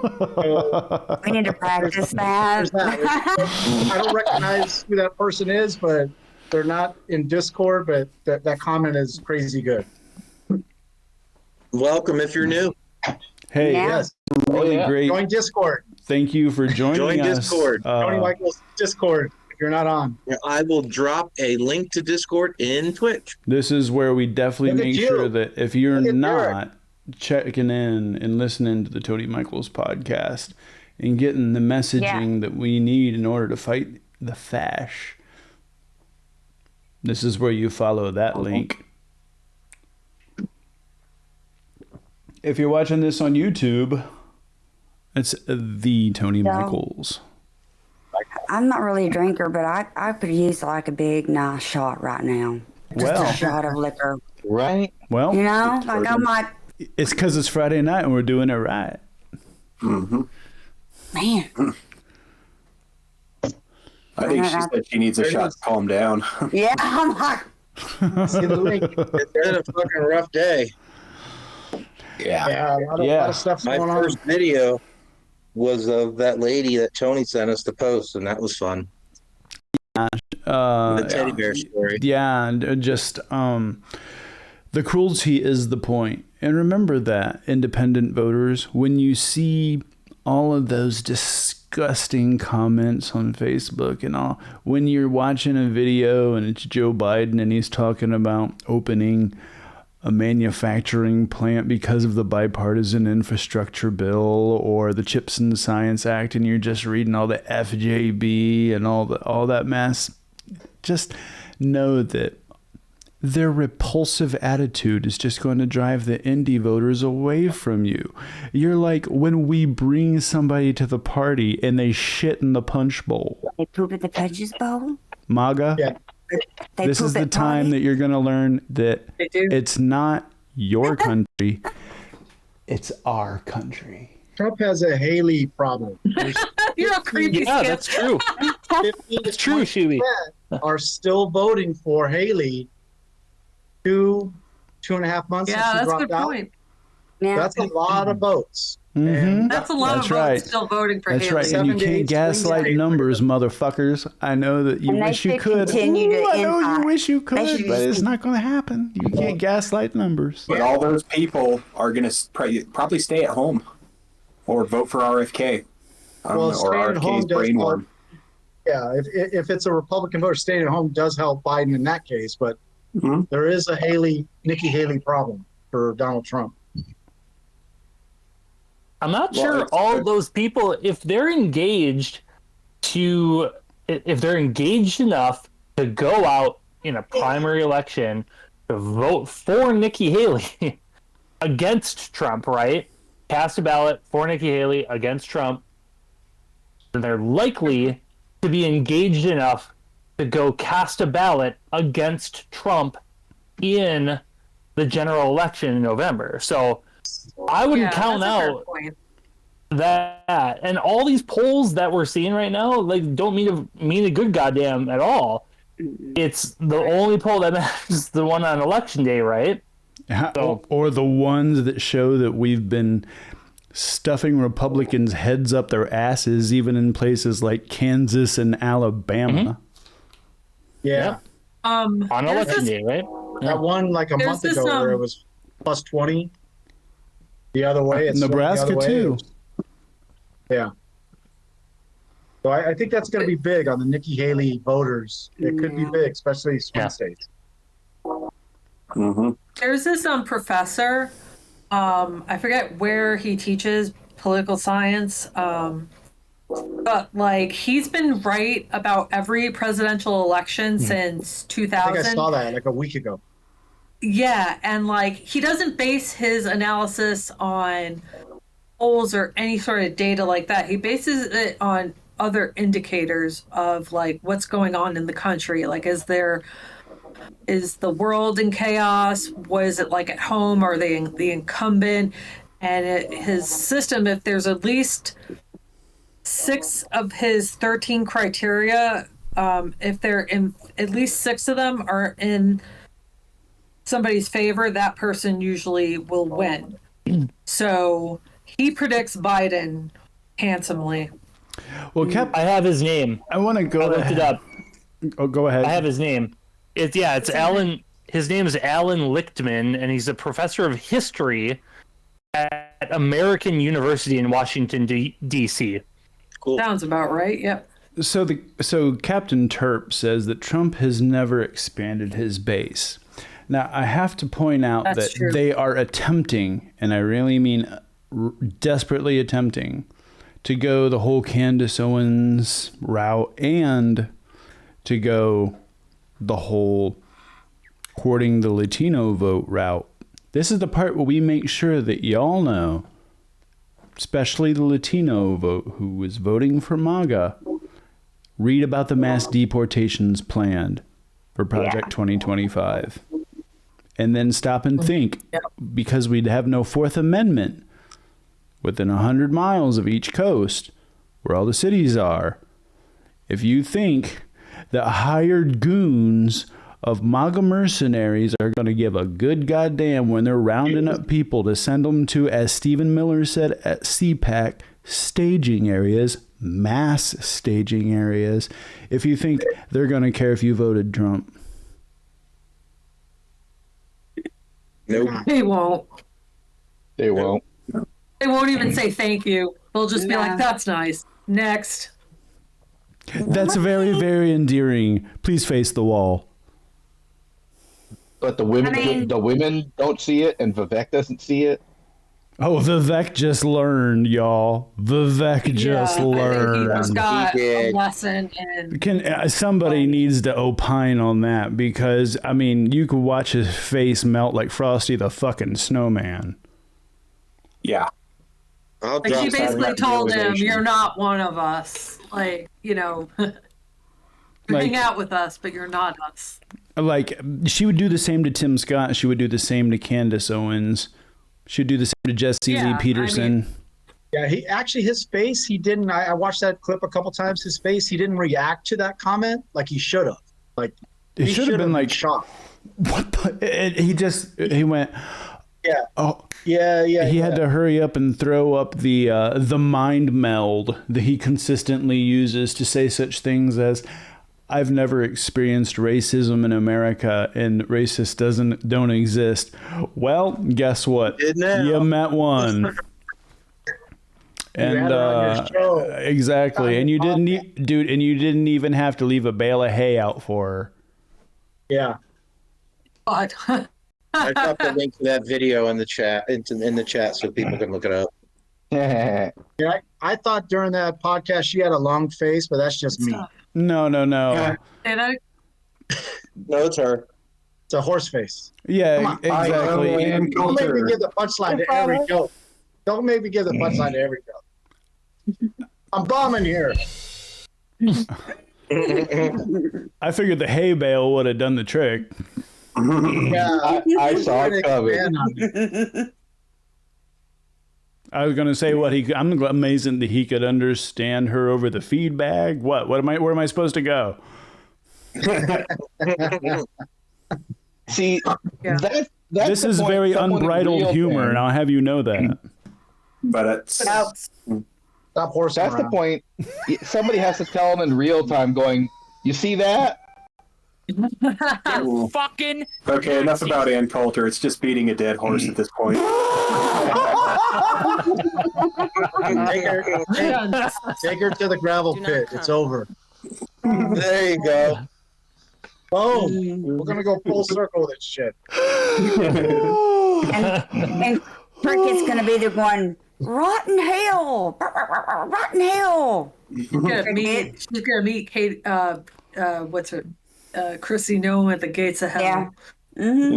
We need to practice that. There's that. I don't recognize who that person is, but they're not in Discord, but that comment is crazy good. Welcome if you're new. Hey, Yeah. Yes. really yeah. great. Join Discord. Thank you for joining Join us. Discord. Tony Michael's Discord. If You're not on. I will drop a link to Discord in Twitch. This is where we definitely Look at make you. sure that if you're Look at not checking in and listening to the Tony Michaels podcast and getting the messaging that we need in order to fight the fash, this is where you follow that link. If you're watching this on YouTube, it's the Tony Michaels. I'm not really a drinker, but I could use like a big nice shot right now. Just Well. a shot of liquor. Right? Well, You know, like I'm like, it's because it's Friday night and we're doing it right. man. I think she said she needs a shot to calm down. Yeah, I'm like, See the link. It's been a fucking rough day. Yeah, a lot of stuff's My going on. first video was of that lady that Tony sent us to post, and that was fun. The teddy bear story. Yeah, and just the cruelty is the point. And remember that, independent voters, when you see all of those disgusting comments on Facebook and all, when you're watching a video and it's Joe Biden and he's talking about opening a manufacturing plant because of the bipartisan infrastructure bill or the Chips and Science Act, and you're just reading all the FJB and all that mess, just know that their repulsive attitude is just going to drive the indie voters away from you. You're like when we bring somebody to the party and they shit in the punch bowl. they poop at the Punches Bowl. MAGA, Yeah. They this poop is the at time that parties. you're going to learn that They do. it's not your country, it's our country. Trump has a Haley problem. You're a creepy Yeah, skip. that's true. It's true, Shuey. Are still voting for Haley 2.5 months Yeah, since she that's a dropped good out. point. Yeah. That's a lot of votes. Mhm. That's a lot That's of votes right. still voting for That's Haley. right, and you 7 to 8 can't swing gaslight states. numbers, motherfuckers. I know that you And they wish you should could. continue to I know you impact. wish you They could, should but just it's not going to happen. You can't gaslight numbers. But all those people are going to probably stay at home or vote for RFK. Well, or staying at home RFK's does brainworm. Yeah, if it's a Republican voter, staying at home does help Biden in that case, but Mhm. there is a Nikki Haley problem for Donald Trump. I'm not Well, sure it's all good. those people, if they're engaged enough to go out in a primary election to vote for Nikki Haley against Trump, right? Cast a ballot for Nikki Haley against Trump, then they're likely to be engaged enough to go cast a ballot against Trump in the general election in November. So I wouldn't count that's a fair out point. that. And all these polls that we're seeing right now, like, don't mean a good goddamn at all. It's the only poll that matters is the one on election day, right? Or the ones that show that we've been stuffing Republicans' heads up their asses, even in places like Kansas and Alabama. Yeah, On There's election this- day, right? that one like a There's month this, ago where it was plus 20. The other way, it's Nebraska, the other way. too. Yeah. So I think that's going to be big on the Nikki Haley voters. It could be big, especially swing Yeah. states. Mm-hmm. There's this professor, I forget where he teaches political science, but like he's been right about every presidential election since I think I 2000. saw that like a week ago. Yeah, and like he doesn't base his analysis on polls or any sort of data like that. He bases it on other indicators of like what's going on in the country. Like, is the world in chaos? What is it like at home? Are they the incumbent? And his system, if there's at least 6 of his 13 criteria, if they're in at least 6 of them are in somebody's favor, that person usually will win. So he predicts Biden handsomely. Well, Cap, I have his name. I want to I go looked it up. Oh, go ahead. I have his name. It's Alan. His name is Alan Lichtman, and he's a professor of history at American University in Washington, D.C. Cool. Sounds about right. Yep. So Captain Terp says that Trump has never expanded his base. Now, I have to point out That's that true. they are attempting, and I really mean desperately attempting, to go the whole Candace Owens route and to go the whole courting the Latino vote route. This is the part where we make sure that y'all know, especially the Latino vote who is voting for MAGA, read about the mass deportations planned for Project 2025. And then stop and think, because we'd have no Fourth Amendment within 100 miles of each coast where all the cities are. If you think that hired goons of MAGA mercenaries are going to give a good goddamn when they're rounding up people to send them to, as Stephen Miller said at CPAC, staging areas, mass staging areas, if you think they're going to care if you voted Trump. Nope. They won't. They won't. They won't even say thank you. They'll just be Nah. like, "That's nice. Next." That's very, very endearing. Please face the wall. But the women, I mean- the women don't see it, and Vivek doesn't see it. Oh, Vivek just learned, y'all. Vivek just I think he just learned. got He a did. lesson in. Can somebody needs to opine on that, because I mean, you could watch his face melt like Frosty the fucking Snowman. Yeah. I'll Like, she drop that basically told him, realization. "You're not one of us. Like, you know, you Like- hang out with us, but you're not us." Like, she would do the same to Tim Scott. She would do the same to Candace Owens. She'd do the same to Jesse Yeah, Lee I Peterson. mean- Yeah, he actually, his face, he didn't. I watched that clip a couple times. His face, he didn't react to that comment like he should have. Like, It he should have been like, shocked. what the? He went, Yeah, oh, yeah. he had to hurry up and throw up the mind meld that he consistently uses to say such things as, "I've never experienced racism in America, and racist don't exist." Well, guess what? Did now. You met one. And had it on your show. exactly, and you didn't, podcast. dude, and you didn't even have to leave a bale of hay out for her. Yeah. But I dropped the link to that video in the chat, in the chat, so people can look it up. Yeah, I thought during that podcast she had a long face, but that's just me. No. Yeah. and I, No, it's her. It's a horse face. Yeah, Come on. exactly. And Don't make me culture. give the punchline to every joke. Don't make me give the punchline to every joke. I'm bombing here. I figured the hay bale would have done the trick. Yeah, I saw it coming. expand on it. I was gonna say I'm amazing that he could understand her over the feedback. Where am I supposed to go? See, Yeah. that's This the is point very someone in unbridled real humor, time- and I'll have you know that. But it's Stop horsing That's the around. point. Somebody has to tell them in real time, going, "You see that? Fucking okay. Enough about Ann Coulter. It's just beating a dead horse at this point. Take her to the gravel Do not pit. come. It's over. There you go. Boom. We're gonna go full circle with this shit. And Cricket's going to be the one, rotten hell, rotten hell. she's gonna meet Kate. What's her? Chrissy Noem at the gates of hell. Yeah. Mm-hmm.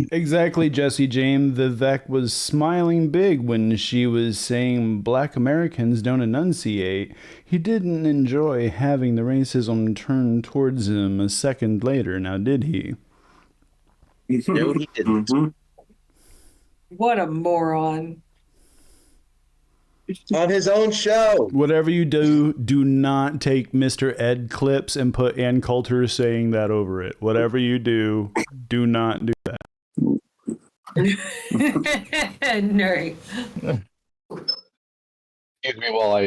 Yeah. Exactly, Jesse James. Vivek was smiling big when she was saying Black Americans don't enunciate. He didn't enjoy having the racism turned towards him a second later, now did he? No, he didn't. Mhm. What a moron! On his own show. Whatever you do, do not take Mr. Ed clips and put Ann Coulter saying that over it. Whatever you do not do that. Nerd. Excuse me while I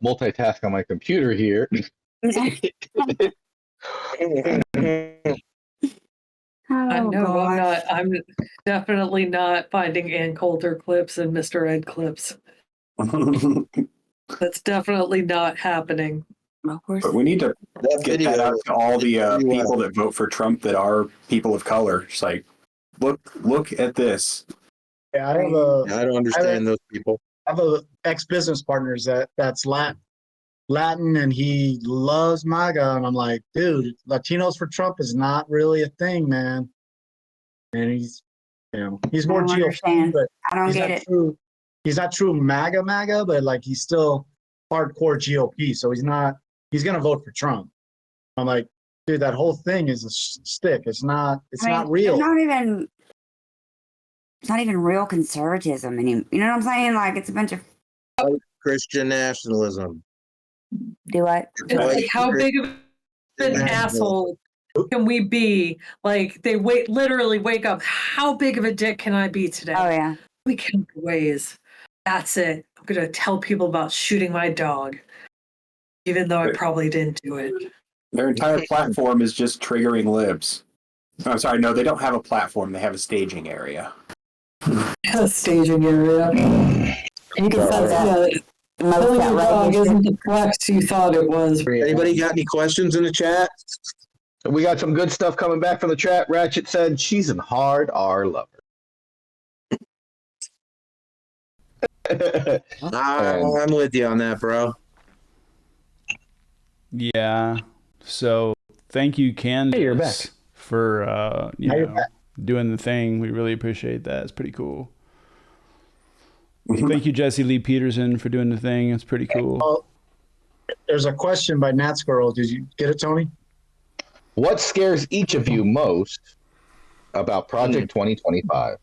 multitask on my computer here." I Oh, know. gosh. I'm definitely not finding Ann Coulter clips and Mr. Ed clips. That's definitely not happening. Of course. But we need to That get video, that out to all the you, people that vote for Trump that are people of color. It's like, look at this. Yeah, I don't understand those people. have a ex-business partners that's Latin, and he loves MAGA, and I'm like, dude, Latinos for Trump is not really a thing, man. And he's more I don't GOP, understand. but I don't he's get not it. true. He's not true MAGA, but like he's still hardcore GOP. So he's gonna vote for Trump. I'm like, dude, that whole thing is a stick. It's not real. It's not even real conservatism anymore. You know what I'm saying? Like, it's a bunch of Christian nationalism. do what? It's like, how big of an asshole can we be? Like, they literally wake up. How big of a dick can I be today? Oh yeah. We can ways. That's it. I'm gonna tell people about shooting my dog, even though I probably didn't do it. Their entire platform is just triggering libs. I'm sorry, no, they don't have a platform. They have a staging area. A staging area. You can say that. Killing your dog isn't the flex you thought it was. Anybody got any questions in the chat? We got some good stuff coming back from the chat. Ratchet said she's an hard R lover. I'm with you on that, bro. Yeah. So thank you, Candace, you're back. for You're back. doing the thing. We really appreciate that. It's pretty cool. Thank you, Jesse Lee Peterson, for doing the thing. It's pretty cool. Oh, there's a question by Nats Girl. Did you get it, Tony? What scares each of you most about Project 2025?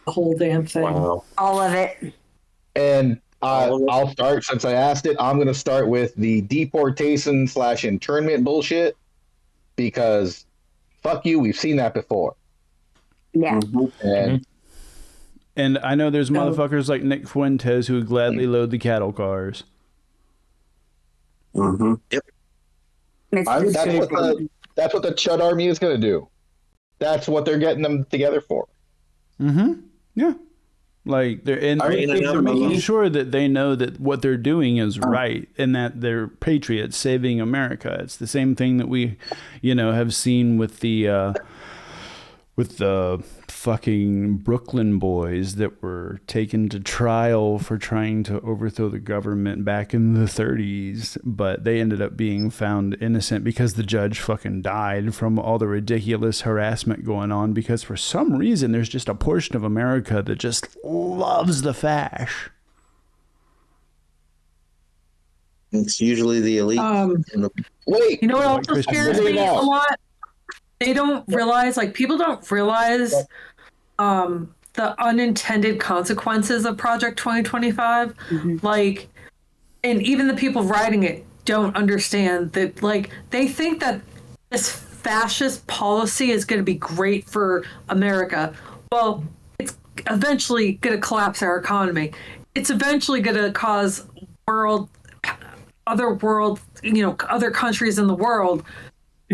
The whole damn thing. Wow. All of it. And I'll start since I asked it. I'm going to start with the deportation/internment bullshit because fuck you, we've seen that before. Yeah. And And I know there's motherfuckers like Nick Fuentes who would gladly load the cattle cars. Mm-hmm. Yep. It's I would just that's stupid. what the Chud Army is going to do. That's what they're getting them together for. Mm-hmm. Yeah. Like they're making sure that they know that what they're doing is right and that they're patriots saving America. It's the same thing that we, have seen with the fucking Brooklyn boys that were taken to trial for trying to overthrow the government back in the 30s, but they ended up being found innocent because the judge fucking died from all the ridiculous harassment going on, because for some reason there's just a portion of America that just loves the fash. It's usually the elite. Wait, You know what also scares me a lot? They don't realize, people don't realize the unintended consequences of Project 2025. And even the people writing it don't understand that, they think that this fascist policy is going to be great for America. Well, it's eventually going to collapse our economy. It's eventually going to cause other countries in the world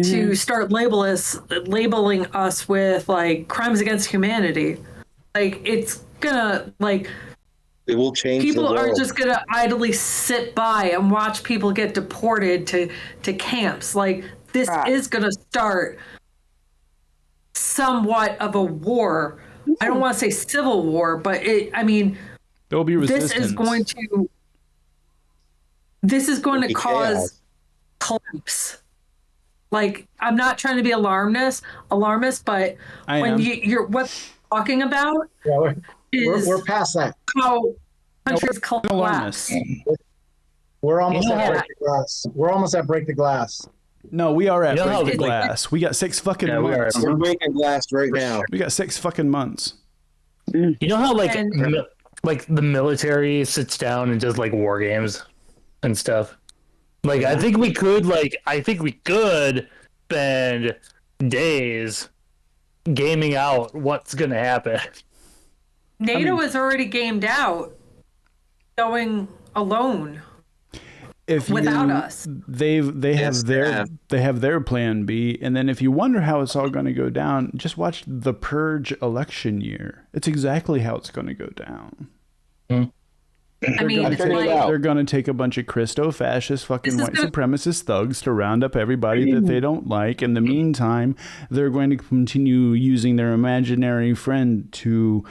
to start labeling us with crimes against humanity. It's gonna It will change. People the world. aren't just gonna idly sit by and watch people get deported to camps. This is gonna start somewhat of a war. I don't want to say civil war, but There'll be resistance. This is going to cause collapse. I'm not trying to be alarmist, but when you're what's talking about We're past that. how countries collapse. We're almost at break the glass. We're almost at break the glass. No, we are at break the it's glass. We got 6 fucking Yeah, we are. months. We're breaking glass right now. We got 6 fucking months. You know how the military sits down and does war games and stuff? I think we could spend days gaming out what's gonna happen. NATO is already gamed out, going alone. Without us, they have their plan B, and then if you wonder how it's all going to go down, just watch the Purge election year. It's exactly how it's going to go down. I mean, I figured it like, out. They're going to take a bunch of Christo-fascist fucking This is white gonna- supremacist thugs to round up everybody that they don't like. In the meantime, they're going to continue using their imaginary friend to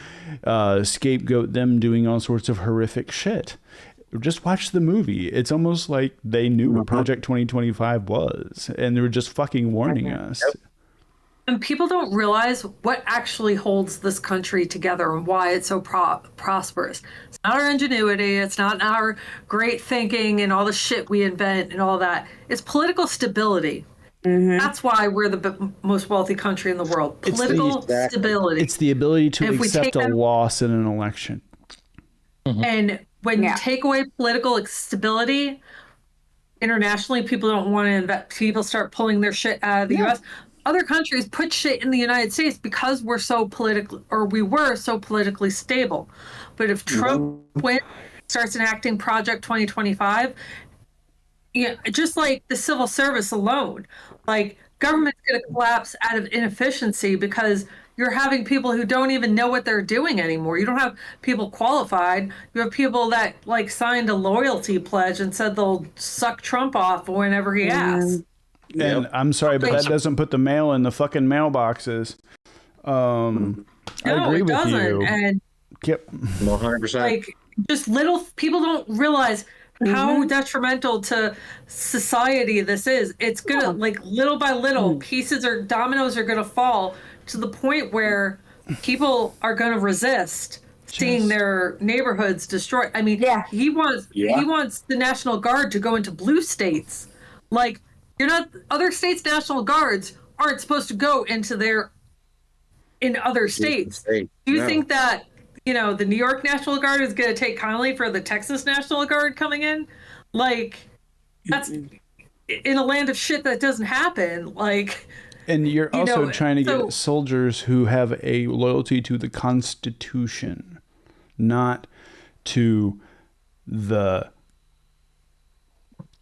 scapegoat them doing all sorts of horrific shit. Just watch the movie. It's almost like they knew what Project 2025 was, and they were just fucking warning us. And people don't realize what actually holds this country together and why it's so prosperous. It's not our ingenuity. It's not our great thinking and all the shit we invent and all that. It's political stability. That's why we're the most wealthy country in the world. Political stability. It's the ability to If we accept take a them- loss in an election. And when Yeah. you take away political stability, internationally, people don't want to invest. People start pulling their shit out of the U.S. Other countries put shit in the United States because we're so we were so politically stable. But if Trump wins, starts enacting Project 2025, just like the civil service alone, like government's going to collapse out of inefficiency because you're having people who don't even know what they're doing anymore. You don't have people qualified. You have people that like signed a loyalty pledge and said they'll suck Trump off whenever he asks. And I'm sorry, but that doesn't put the mail in the fucking mailboxes. I agree it with doesn't. you. And Yep. 100%. like just little people don't realize how detrimental to society this is. It's gonna like little by little dominoes are gonna fall to the point where people are gonna resist seeing their neighborhoods destroyed. I mean, he wants the National Guard to go into blue states. Like other states' National Guards aren't supposed to go into in other states. Do you think that the New York National Guard is going to take kindly for the Texas National Guard coming in? Like, that's in a land of shit that doesn't happen. Like, and you're also trying to get soldiers who have a loyalty to the Constitution, not to the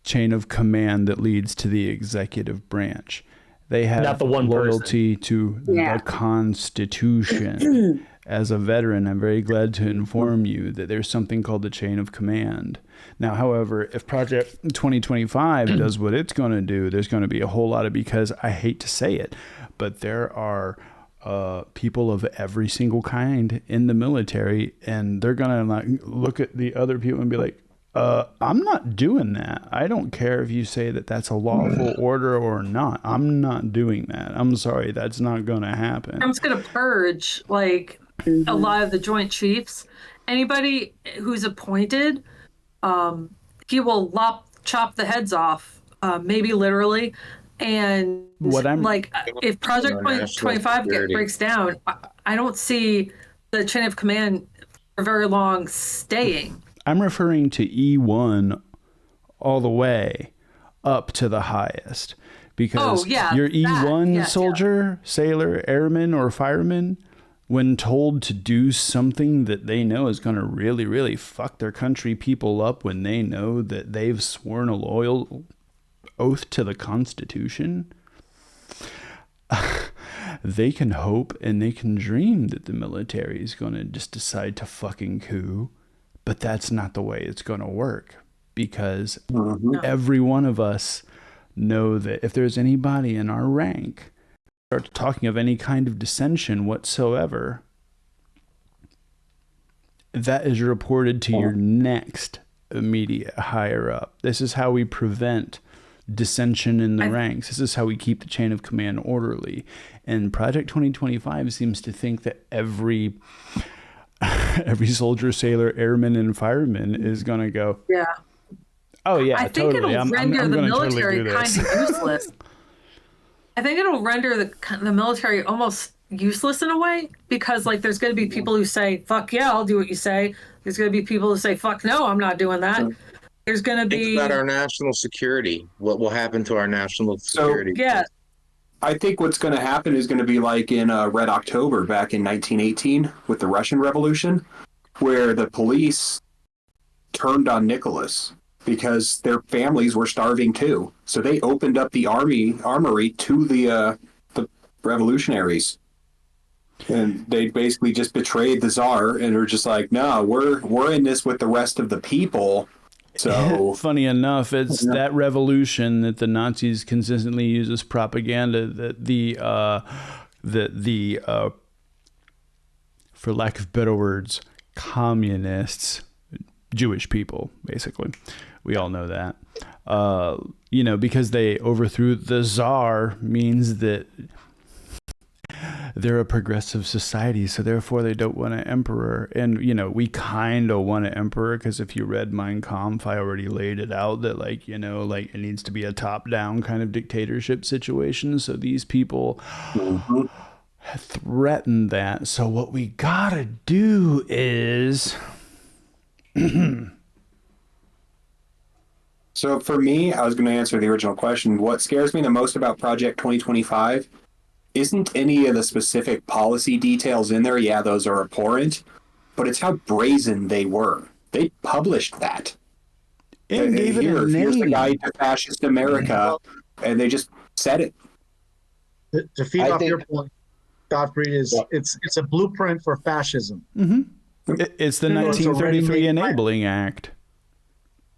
chain of command that leads to the executive branch. They have Not the one loyalty to the Constitution. As a veteran, I'm very glad to inform you that there's something called the chain of command. Now, however, if Project 2025 does what it's going to do, there's going to be a whole lot of, because I hate to say it, but there are people of every single kind in the military, and they're going to like look at the other people and be like, I'm not doing that. I don't care if you say that that's a lawful order or not. I'm not doing that. I'm sorry. That's not going to happen. Trump's going to purge like a lot of the Joint Chiefs. Anybody who's appointed, he will chop the heads off, maybe literally. And if Project 2025 breaks down, I don't see the chain of command for very long staying. I'm referring to E1 all the way up to the highest, because your E1 soldier, sailor, airman, or fireman, when told to do something that they know is going to really, really fuck their country people up, when they know that they've sworn a loyal oath to the Constitution, they can hope and they can dream that the military is going to just decide to fucking coup. But that's not the way it's going to work, because every one of us know that if there's anybody in our rank start talking of any kind of dissension whatsoever, that is reported to your next immediate higher up. This is how we prevent dissension in the ranks. This is how we keep the chain of command orderly. And Project 2025 seems to think that every soldier, sailor, airman, and fireman is going to go, oh yeah, I think totally. it'll render the military kind of useless. I think it'll render the military almost useless in a way, because like there's going to be people who say, fuck yeah, I'll do what you say. There's going to be people who say, fuck no, I'm not doing that. There's going to be... Think about our national security. What will happen to our national security? I think what's going to happen is going to be like in Red October back in 1918 with the Russian Revolution, where the police turned on Nicholas because their families were starving too. So they opened up the armory to the revolutionaries. And they basically just betrayed the Tsar and are just like, no, we're in this with the rest of the people. So funny enough, it's that revolution that the Nazis consistently use as propaganda that the for lack of better words, communists, Jewish people, basically. We all know that. Because they overthrew the Tsar means that they're a progressive society, so therefore they don't want an emperor. And, we kind of want an emperor because if you read Mein Kampf, I already laid it out that, it needs to be a top-down kind of dictatorship situation. So these people threaten that. So what we gotta do is... So for me, I was going to answer the original question. What scares me the most about Project 2025 isn't any of the specific policy details in there. Yeah, those are abhorrent, but it's how brazen they were. They published that. And gave it a name. Here's the guide to fascist America, and they just said it. To feed off your point, Godfrey, it's a blueprint for fascism. Mm-hmm. It's the 1933 Enabling Act.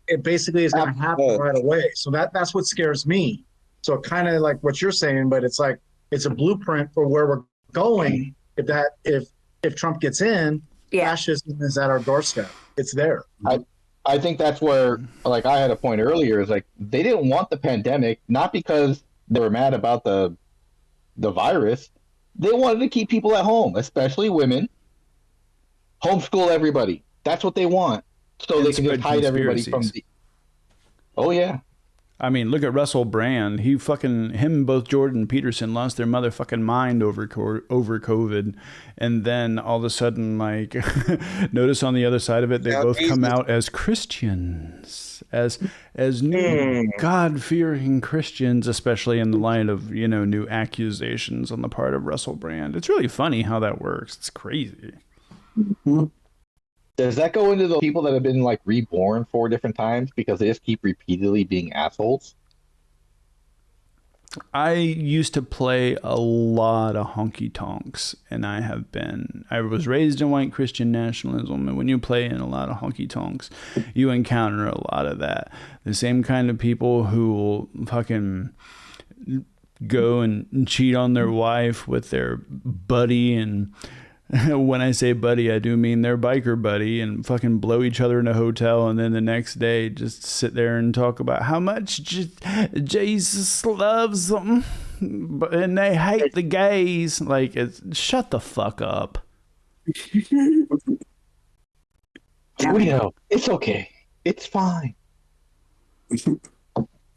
It basically is going to happen right away. So that's what scares me. So kind of like what you're saying, but it's like it's a blueprint for where we're going. If Trump gets in, fascism is at our doorstep. It's there. I think that's where, like I had a point earlier, is like they didn't want the pandemic, not because they were mad about the virus. They wanted to keep people at home, especially women. Homeschool everybody. That's what they want. So they can just hide everybody from the... Oh, yeah. I mean, look at Russell Brand. Him and both Jordan Peterson lost their motherfucking mind over COVID. And then all of a sudden, notice on the other side of it, they both come out as Christians, as new God-fearing Christians, especially in the light of, new accusations on the part of Russell Brand. It's really funny how that works. It's crazy. Mm-hmm. Does that go into the people that have been reborn 4 different times because they just keep repeatedly being assholes? I used to play a lot of honky tonks, and I was raised in white Christian nationalism, and when you play in a lot of honky tonks, you encounter a lot of that. The same kind of people who will fucking go and cheat on their wife with their buddy, and when I say buddy, I do mean their biker buddy, and fucking blow each other in a hotel, and then the next day just sit there and talk about how much Jesus loves them, and they hate the gays. Shut the fuck up. It's okay. It's fine.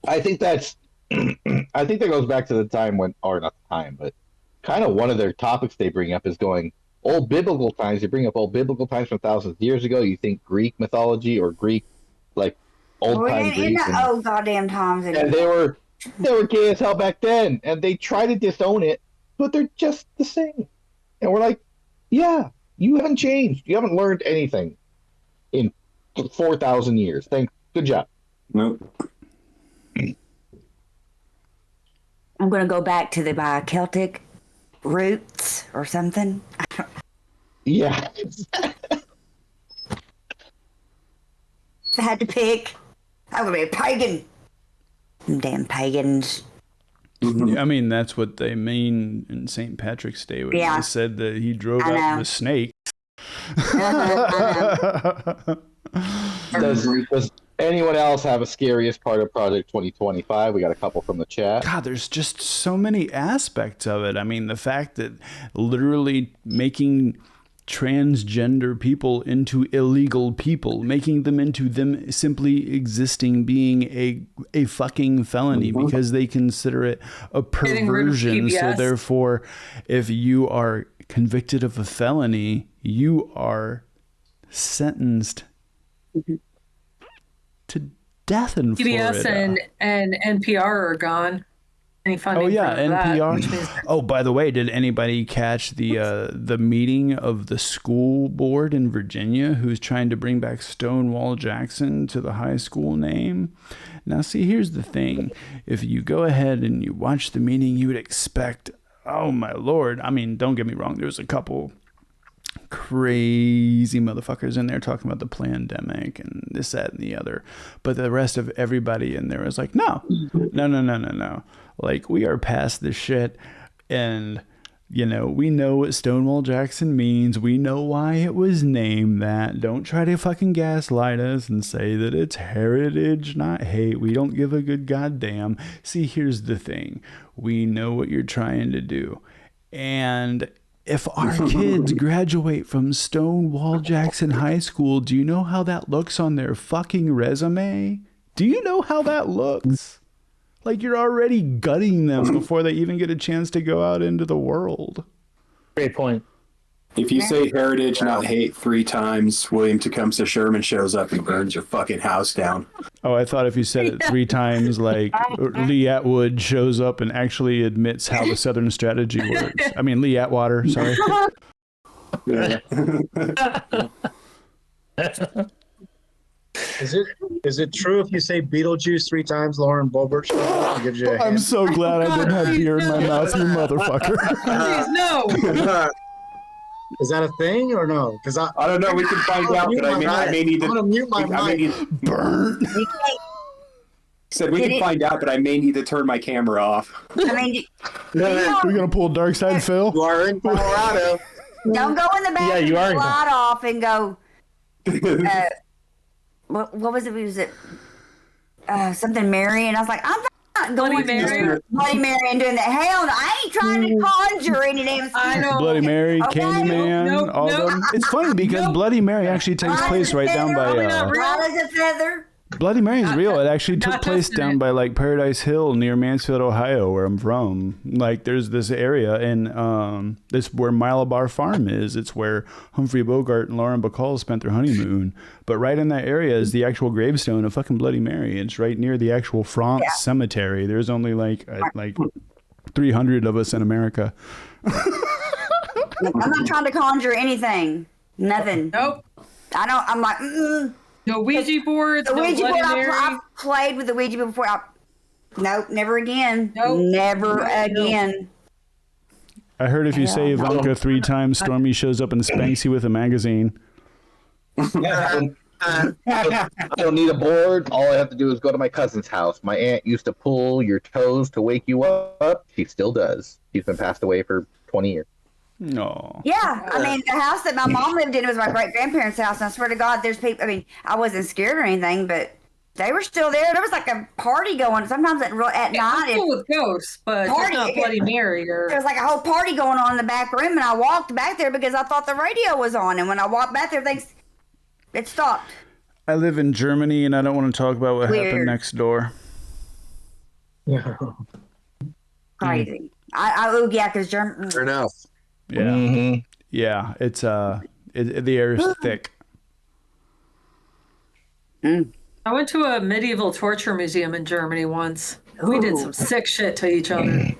I think that goes back to the time when, or not the time, but kind of one of their topics they bring up is going, old biblical times. They bring up old biblical times from thousands of years ago. You think Greek mythology or Greek, old time Greece. Old goddamn times. And they were gay as hell back then, and they try to disown it, but they're just the same. And we're like, yeah, you haven't changed. You haven't learned anything in 4,000 years. Good job. Nope. I'm going to go back to the Celtic roots or something. Yeah. I had to pick. I would be a pagan. Damn pagans. I mean, that's what they mean in St. Patrick's Day when they said that he drove out the snake. Does anyone else have a scariest part of Project 2025? We got a couple from the chat. God, there's just so many aspects of it. I mean, the fact that literally making transgender people into illegal people, making them into them simply existing being a fucking felony because they consider it a perversion. So therefore, if you are convicted of a felony, you are sentenced to death in PBS Florida. and NPR are gone. Any funding for NPR. That, oh, by the way, did anybody catch the meeting of the school board in Virginia who's trying to bring back Stonewall Jackson to the high school name? Now, see, here's the thing. If you go ahead and you watch the meeting, you would expect oh my Lord. I mean, don't get me wrong. There was a couple crazy motherfuckers in there talking about the pandemic and this, that, and the other. But the rest of everybody in there was like, no. Like, we are past this shit. And, you know, we know what Stonewall Jackson means. We know why it was named that. Don't try to fucking gaslight us and say that it's heritage, not hate. We don't give a good goddamn. See, here's the thing. We know what you're trying to do. And if our kids graduate from Stonewall Jackson High School, do you know how that looks on their fucking resume? Do you know how that looks? Like, you're already gutting them before they even get a chance to go out into the world. Great point. If you say heritage, not hate 3 times, William Tecumseh Sherman shows up and burns your fucking house down. Oh, I thought if you said it 3 times, like Lee Atwood shows up and actually admits how the Southern strategy works. I mean, Lee Atwater, sorry. Is it true if you say Beetlejuice 3 times, Lauren Boebert shows up and gives you a I'm hand? so glad I didn't have beer in my mouth, you motherfucker. Please, no. Is that a thing or no? Because I I don't know. We can find out, but I may need I'm gonna mute my mic. Burn. Said we can find out, but I may need to turn my camera off. I mean, We're going to pull Dark Side Phil? You are in Colorado. don't go in the bathroom, Yeah, you are. light off, and go. What was it? Was it something Mary? And I was like, I'm not going Bloody Mary? Bloody Mary and doing that. Hell no, I ain't trying to conjure any damn I know. Bloody Mary, Okay. Candyman, Nope, all of them. It's funny because Bloody Mary actually takes place right down by... Probably not real. Light as a feather. Bloody Mary's Not real. It just- actually took not place just in down it. by like Paradise Hill near Mansfield, Ohio, where I'm from. Like, there's this area, and this where Malabar Farm is. It's where Humphrey Bogart and Lauren Bacall spent their honeymoon. But right in that area is the actual gravestone of fucking Bloody Mary. It's right near the actual France cemetery. There's only like 300 of us in America. I'm not trying to conjure anything. Nothing. Nope. I don't. I'm like, No Ouija boards, the no Ouija Bloody board. Mary. I've played with the Ouija board before. Nope, never again. Nope. Never Nope. again. I heard if you say Ivanka 3 times, Stormy shows up and spanks you with a magazine. I don't need a board. All I have to do is go to my cousin's house. My aunt used to pull your toes to wake you up. She still does. She's been passed away for 20 years. No. Yeah, I mean, the house that my mom lived in was my great grandparents' house. And I swear to God, there's people. I mean, I wasn't scared or anything, but they were still there. There was like a party going. Sometimes at I'm night, cool with ghosts, but Party. it's not Bloody Mary or. there was like a whole party going on in the back room, and I walked back there because I thought the radio was on. And when I walked back there, it stopped. I live in Germany, and I don't want to talk about what happened Weird. next door. Crazy. Oh yeah, because German. Fair enough. Yeah. Mm-hmm. Yeah, it's the air is thick. I went to a medieval torture museum in Germany once. We did some sick shit to each other.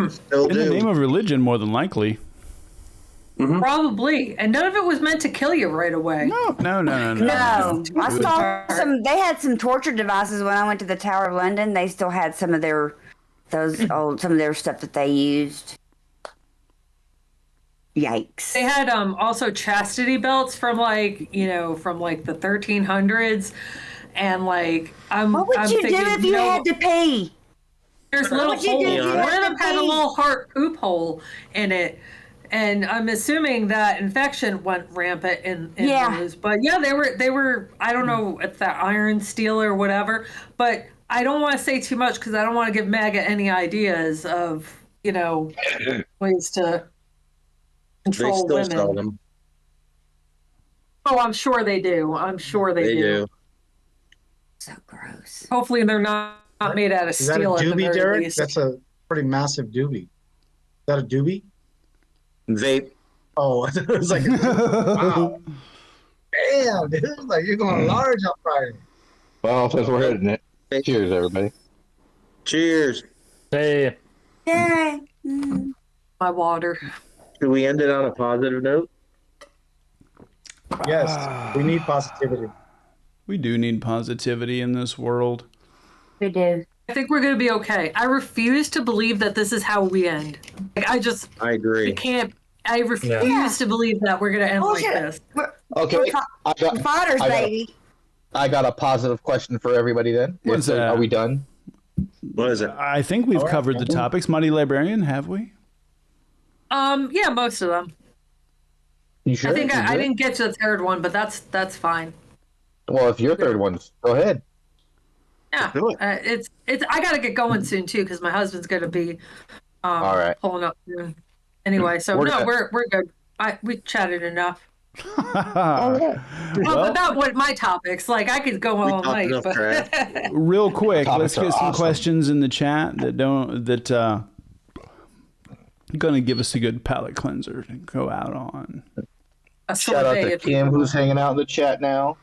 Still In the do. name of religion, more than likely. Probably. And none of it was meant to kill you right away. No. No, I saw some. They had some torture devices when I went to the Tower of London. They still had some of their some of their stuff that they used. Yikes! They had also chastity belts from like the 1300s, and like I'm. What would I'm you thinking, do if you had to pee? There's little would you holes. do if you One of had them to had a pee? little heart poop hole in it, and I'm assuming that infection went rampant in Yeah. those. But yeah, they were. I don't know if that iron, steel, or whatever. But I don't want to say too much because I don't want to give MAGA any ideas of ways to They control still women. sell them. Oh, I'm sure they do. I'm sure they do. So gross. Hopefully, they're not made out of Is that a steel. At the doobie, very Derek? least. That's a pretty massive doobie. Is that a doobie? Vape. Oh, it was like, wow. Damn, dude. Like, you're going large on Friday. Well, since we're hitting it, cheers, everybody. Cheers. Hey, Yay. My water. Should we end it on a positive note? Yes, we need positivity. We do need positivity in this world. We do. I think we're gonna be okay. I refuse to believe that this is how we end. Like I agree. I refuse to believe that we're gonna end like this. Okay, We're fighters, baby. I got a positive question for everybody then. What's that? Are we done? What is it? I think we've covered the topics. Mighty Librarian, have we? Yeah, most of them. You sure? I think I didn't get to the third one, but that's fine. Well, if your third one's, go ahead. Yeah, it's. I gotta get going soon too because my husband's gonna be All right. pulling up soon. Anyway, so we're good. We chatted enough. Well, about what my topics like. I could go all night, but real quick, let's Topics are get some awesome. questions in the chat that gonna give us a good palate cleanser to go out on. Shout out to Kim, who's hanging out in the chat now.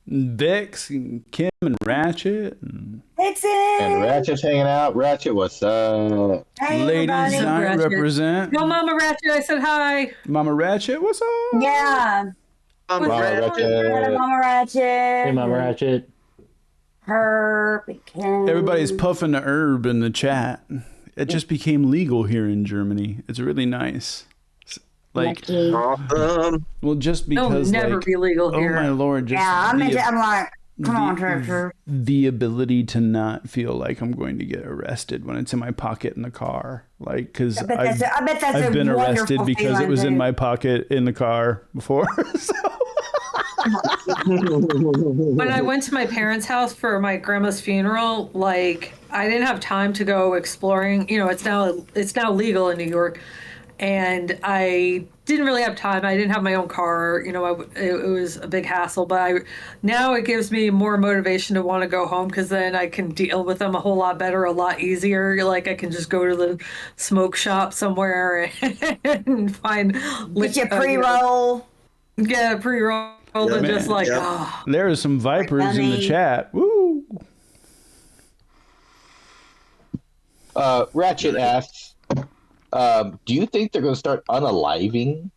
Vix and Kim and Ratchet and Vixen. And Ratchet's hanging out. Ratchet, what's up? Hey, Ladies everybody. Night Ratchet. represent. No, Mama Ratchet, I said hi. Mama Ratchet, what's up? Yeah. Mama Ratchet. Mama Ratchet. Hey, Mama Ratchet. Herb. Kim. Everybody's puffing the herb in the chat. It just became legal here in Germany. It's really nice. Like, Lucky. Awesome. well, just It'll because, never like, be legal oh here. my lord, just Yeah, I'm the, like, come on, Trevor. the ability to not feel like I'm going to get arrested when it's in my pocket in the car, like, because I bet that's I've a been arrested wonderful because it feeling, was in too. my pocket in the car before. So. When I went to my parents' house for my grandma's funeral, like I didn't have time to go exploring. You know, it's now legal in New York, and I didn't really have time. I didn't have my own car. You know, it was a big hassle. But now it gives me more motivation to want to go home because then I can deal with them a whole lot better, a lot easier. Like I can just go to the smoke shop somewhere and find Get your pre-roll. Get a pre-roll and just like, oh. There are some vipers in the chat. Woo! Ratchet asks, do you think they're going to start unaliving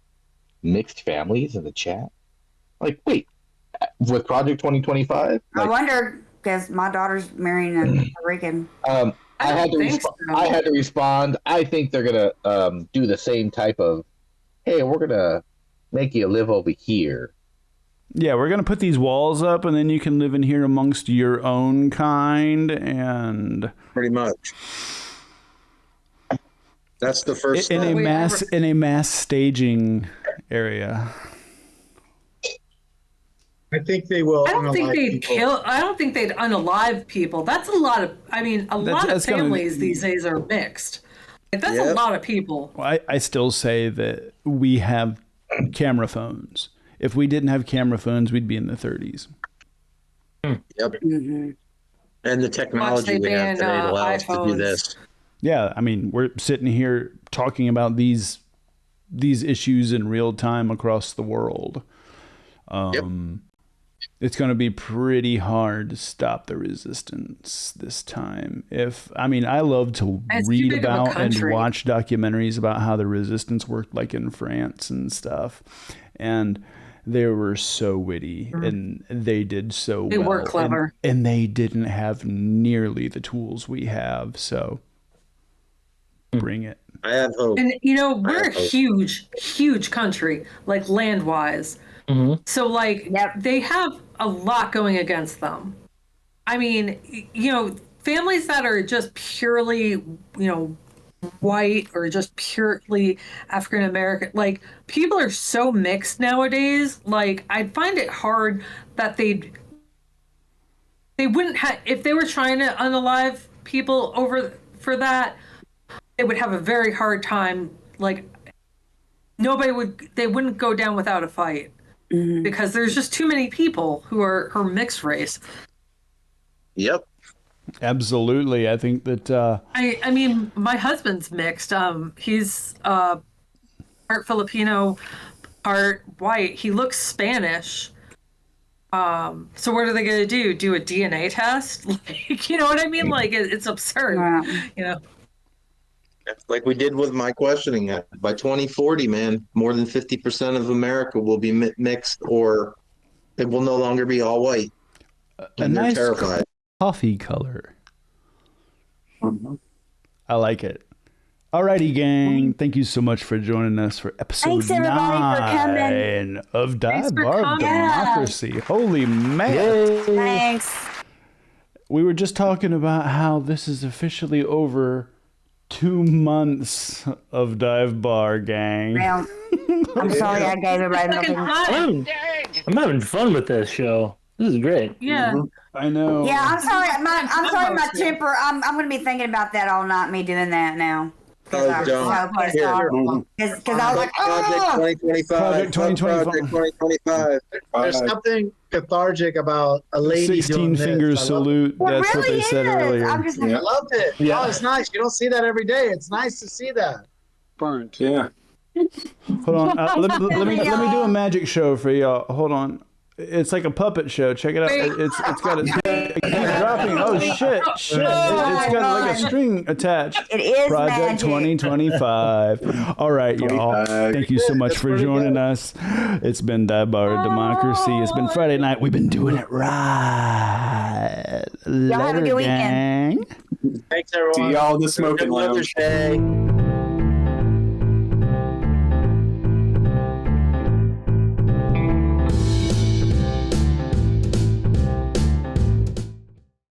mixed families in the chat? Like, wait, with Project 2025? I wonder, because my daughter's marrying a Puerto Rican. I had to think so. I had to respond. I think they're going to do the same type of, hey, we're going to make you live over here. Yeah, we're going to put these walls up and then you can live in here amongst your own kind and Pretty much. That's the first in step. a mass staging area. I think they will. I don't think unalive they'd people. kill. I don't think they'd unalive people. That's a lot of. I mean, a lot of that's gonna- families these days are mixed. Like, that's a Yep. lot of people. I still say that we have camera phones. If we didn't have camera phones, we'd be in the 30s. Yep. Mm-hmm. And the technology they we have ban, today to allow us to do iPhones. this. Yeah, I mean, we're sitting here talking about these issues in real time across the world. It's going to be pretty hard to stop the resistance this time. I love to It's too read big of a about and country. watch documentaries about how the resistance worked, like in France and stuff. And they were so witty and they did so They well. were clever. And they didn't have nearly the tools we have. So bring it. I have hope. And you know, we're a hope. huge country, like land wise. So like, Yep. they have a lot going against them. I mean, you know, families that are just purely, you know, white or just purely African American, like people are so mixed nowadays. Like I find it hard that they wouldn't have, if they were trying to unalive people over for that, they would have a very hard time. Like they wouldn't go down without a fight because there's just too many people who are mixed race. Yep. Absolutely. I think that I mean, my husband's mixed. He's part Filipino, part white. He looks Spanish. So what are they going to do? Do a DNA test? Like, you know what I mean? Like it's absurd. Wow. You know. Like we did with my questioning. By 2040, man, more than 50% of America will be mixed, or it will no longer be all white. a And they're nice terrified. coffee color. I like it. Alrighty, gang. Thank you so much for joining us for episode Thanks, everybody, for 9 of Thanks Dive for Bar of coming. Democracy. Holy man. Yay. Thanks. We were just talking about how this is officially over 2 months of Dive Bar, gang. Well, I'm sorry I gave everybody Fucking nothing. fun. I'm having fun with this show. This is great. Yeah. I know. Yeah, I'm sorry. I'm sorry. My temper. I'm going to be thinking about that all night. Me doing that now. Oh, I'm don't. so pissed Here. off. Because I was like, Project oh. 2025. Project 2025. Project 2025. There's something cathartic about a lady 16 doing this. finger I love it. salute. It That's what really they said is. earlier. I'm just I like, loved it. Yeah. Oh, it's nice. You don't see that every day. It's nice to see that. Burned. Yeah. Hold on. Let me do a magic show for y'all. Hold on. It's like a puppet show. Check it out. It's got a it keeps dropping. Oh shit! Shit! It's got like a string attached. it is Project magic. 2025. All right, y'all. Thank you so much for joining us. It's been Dive Bar of Democracy. It's been Friday night. We've been doing it right. Y'all have a Later, good weekend. gang. Thanks, everyone. See y'all in the smoking Good lounge. Mother's Day.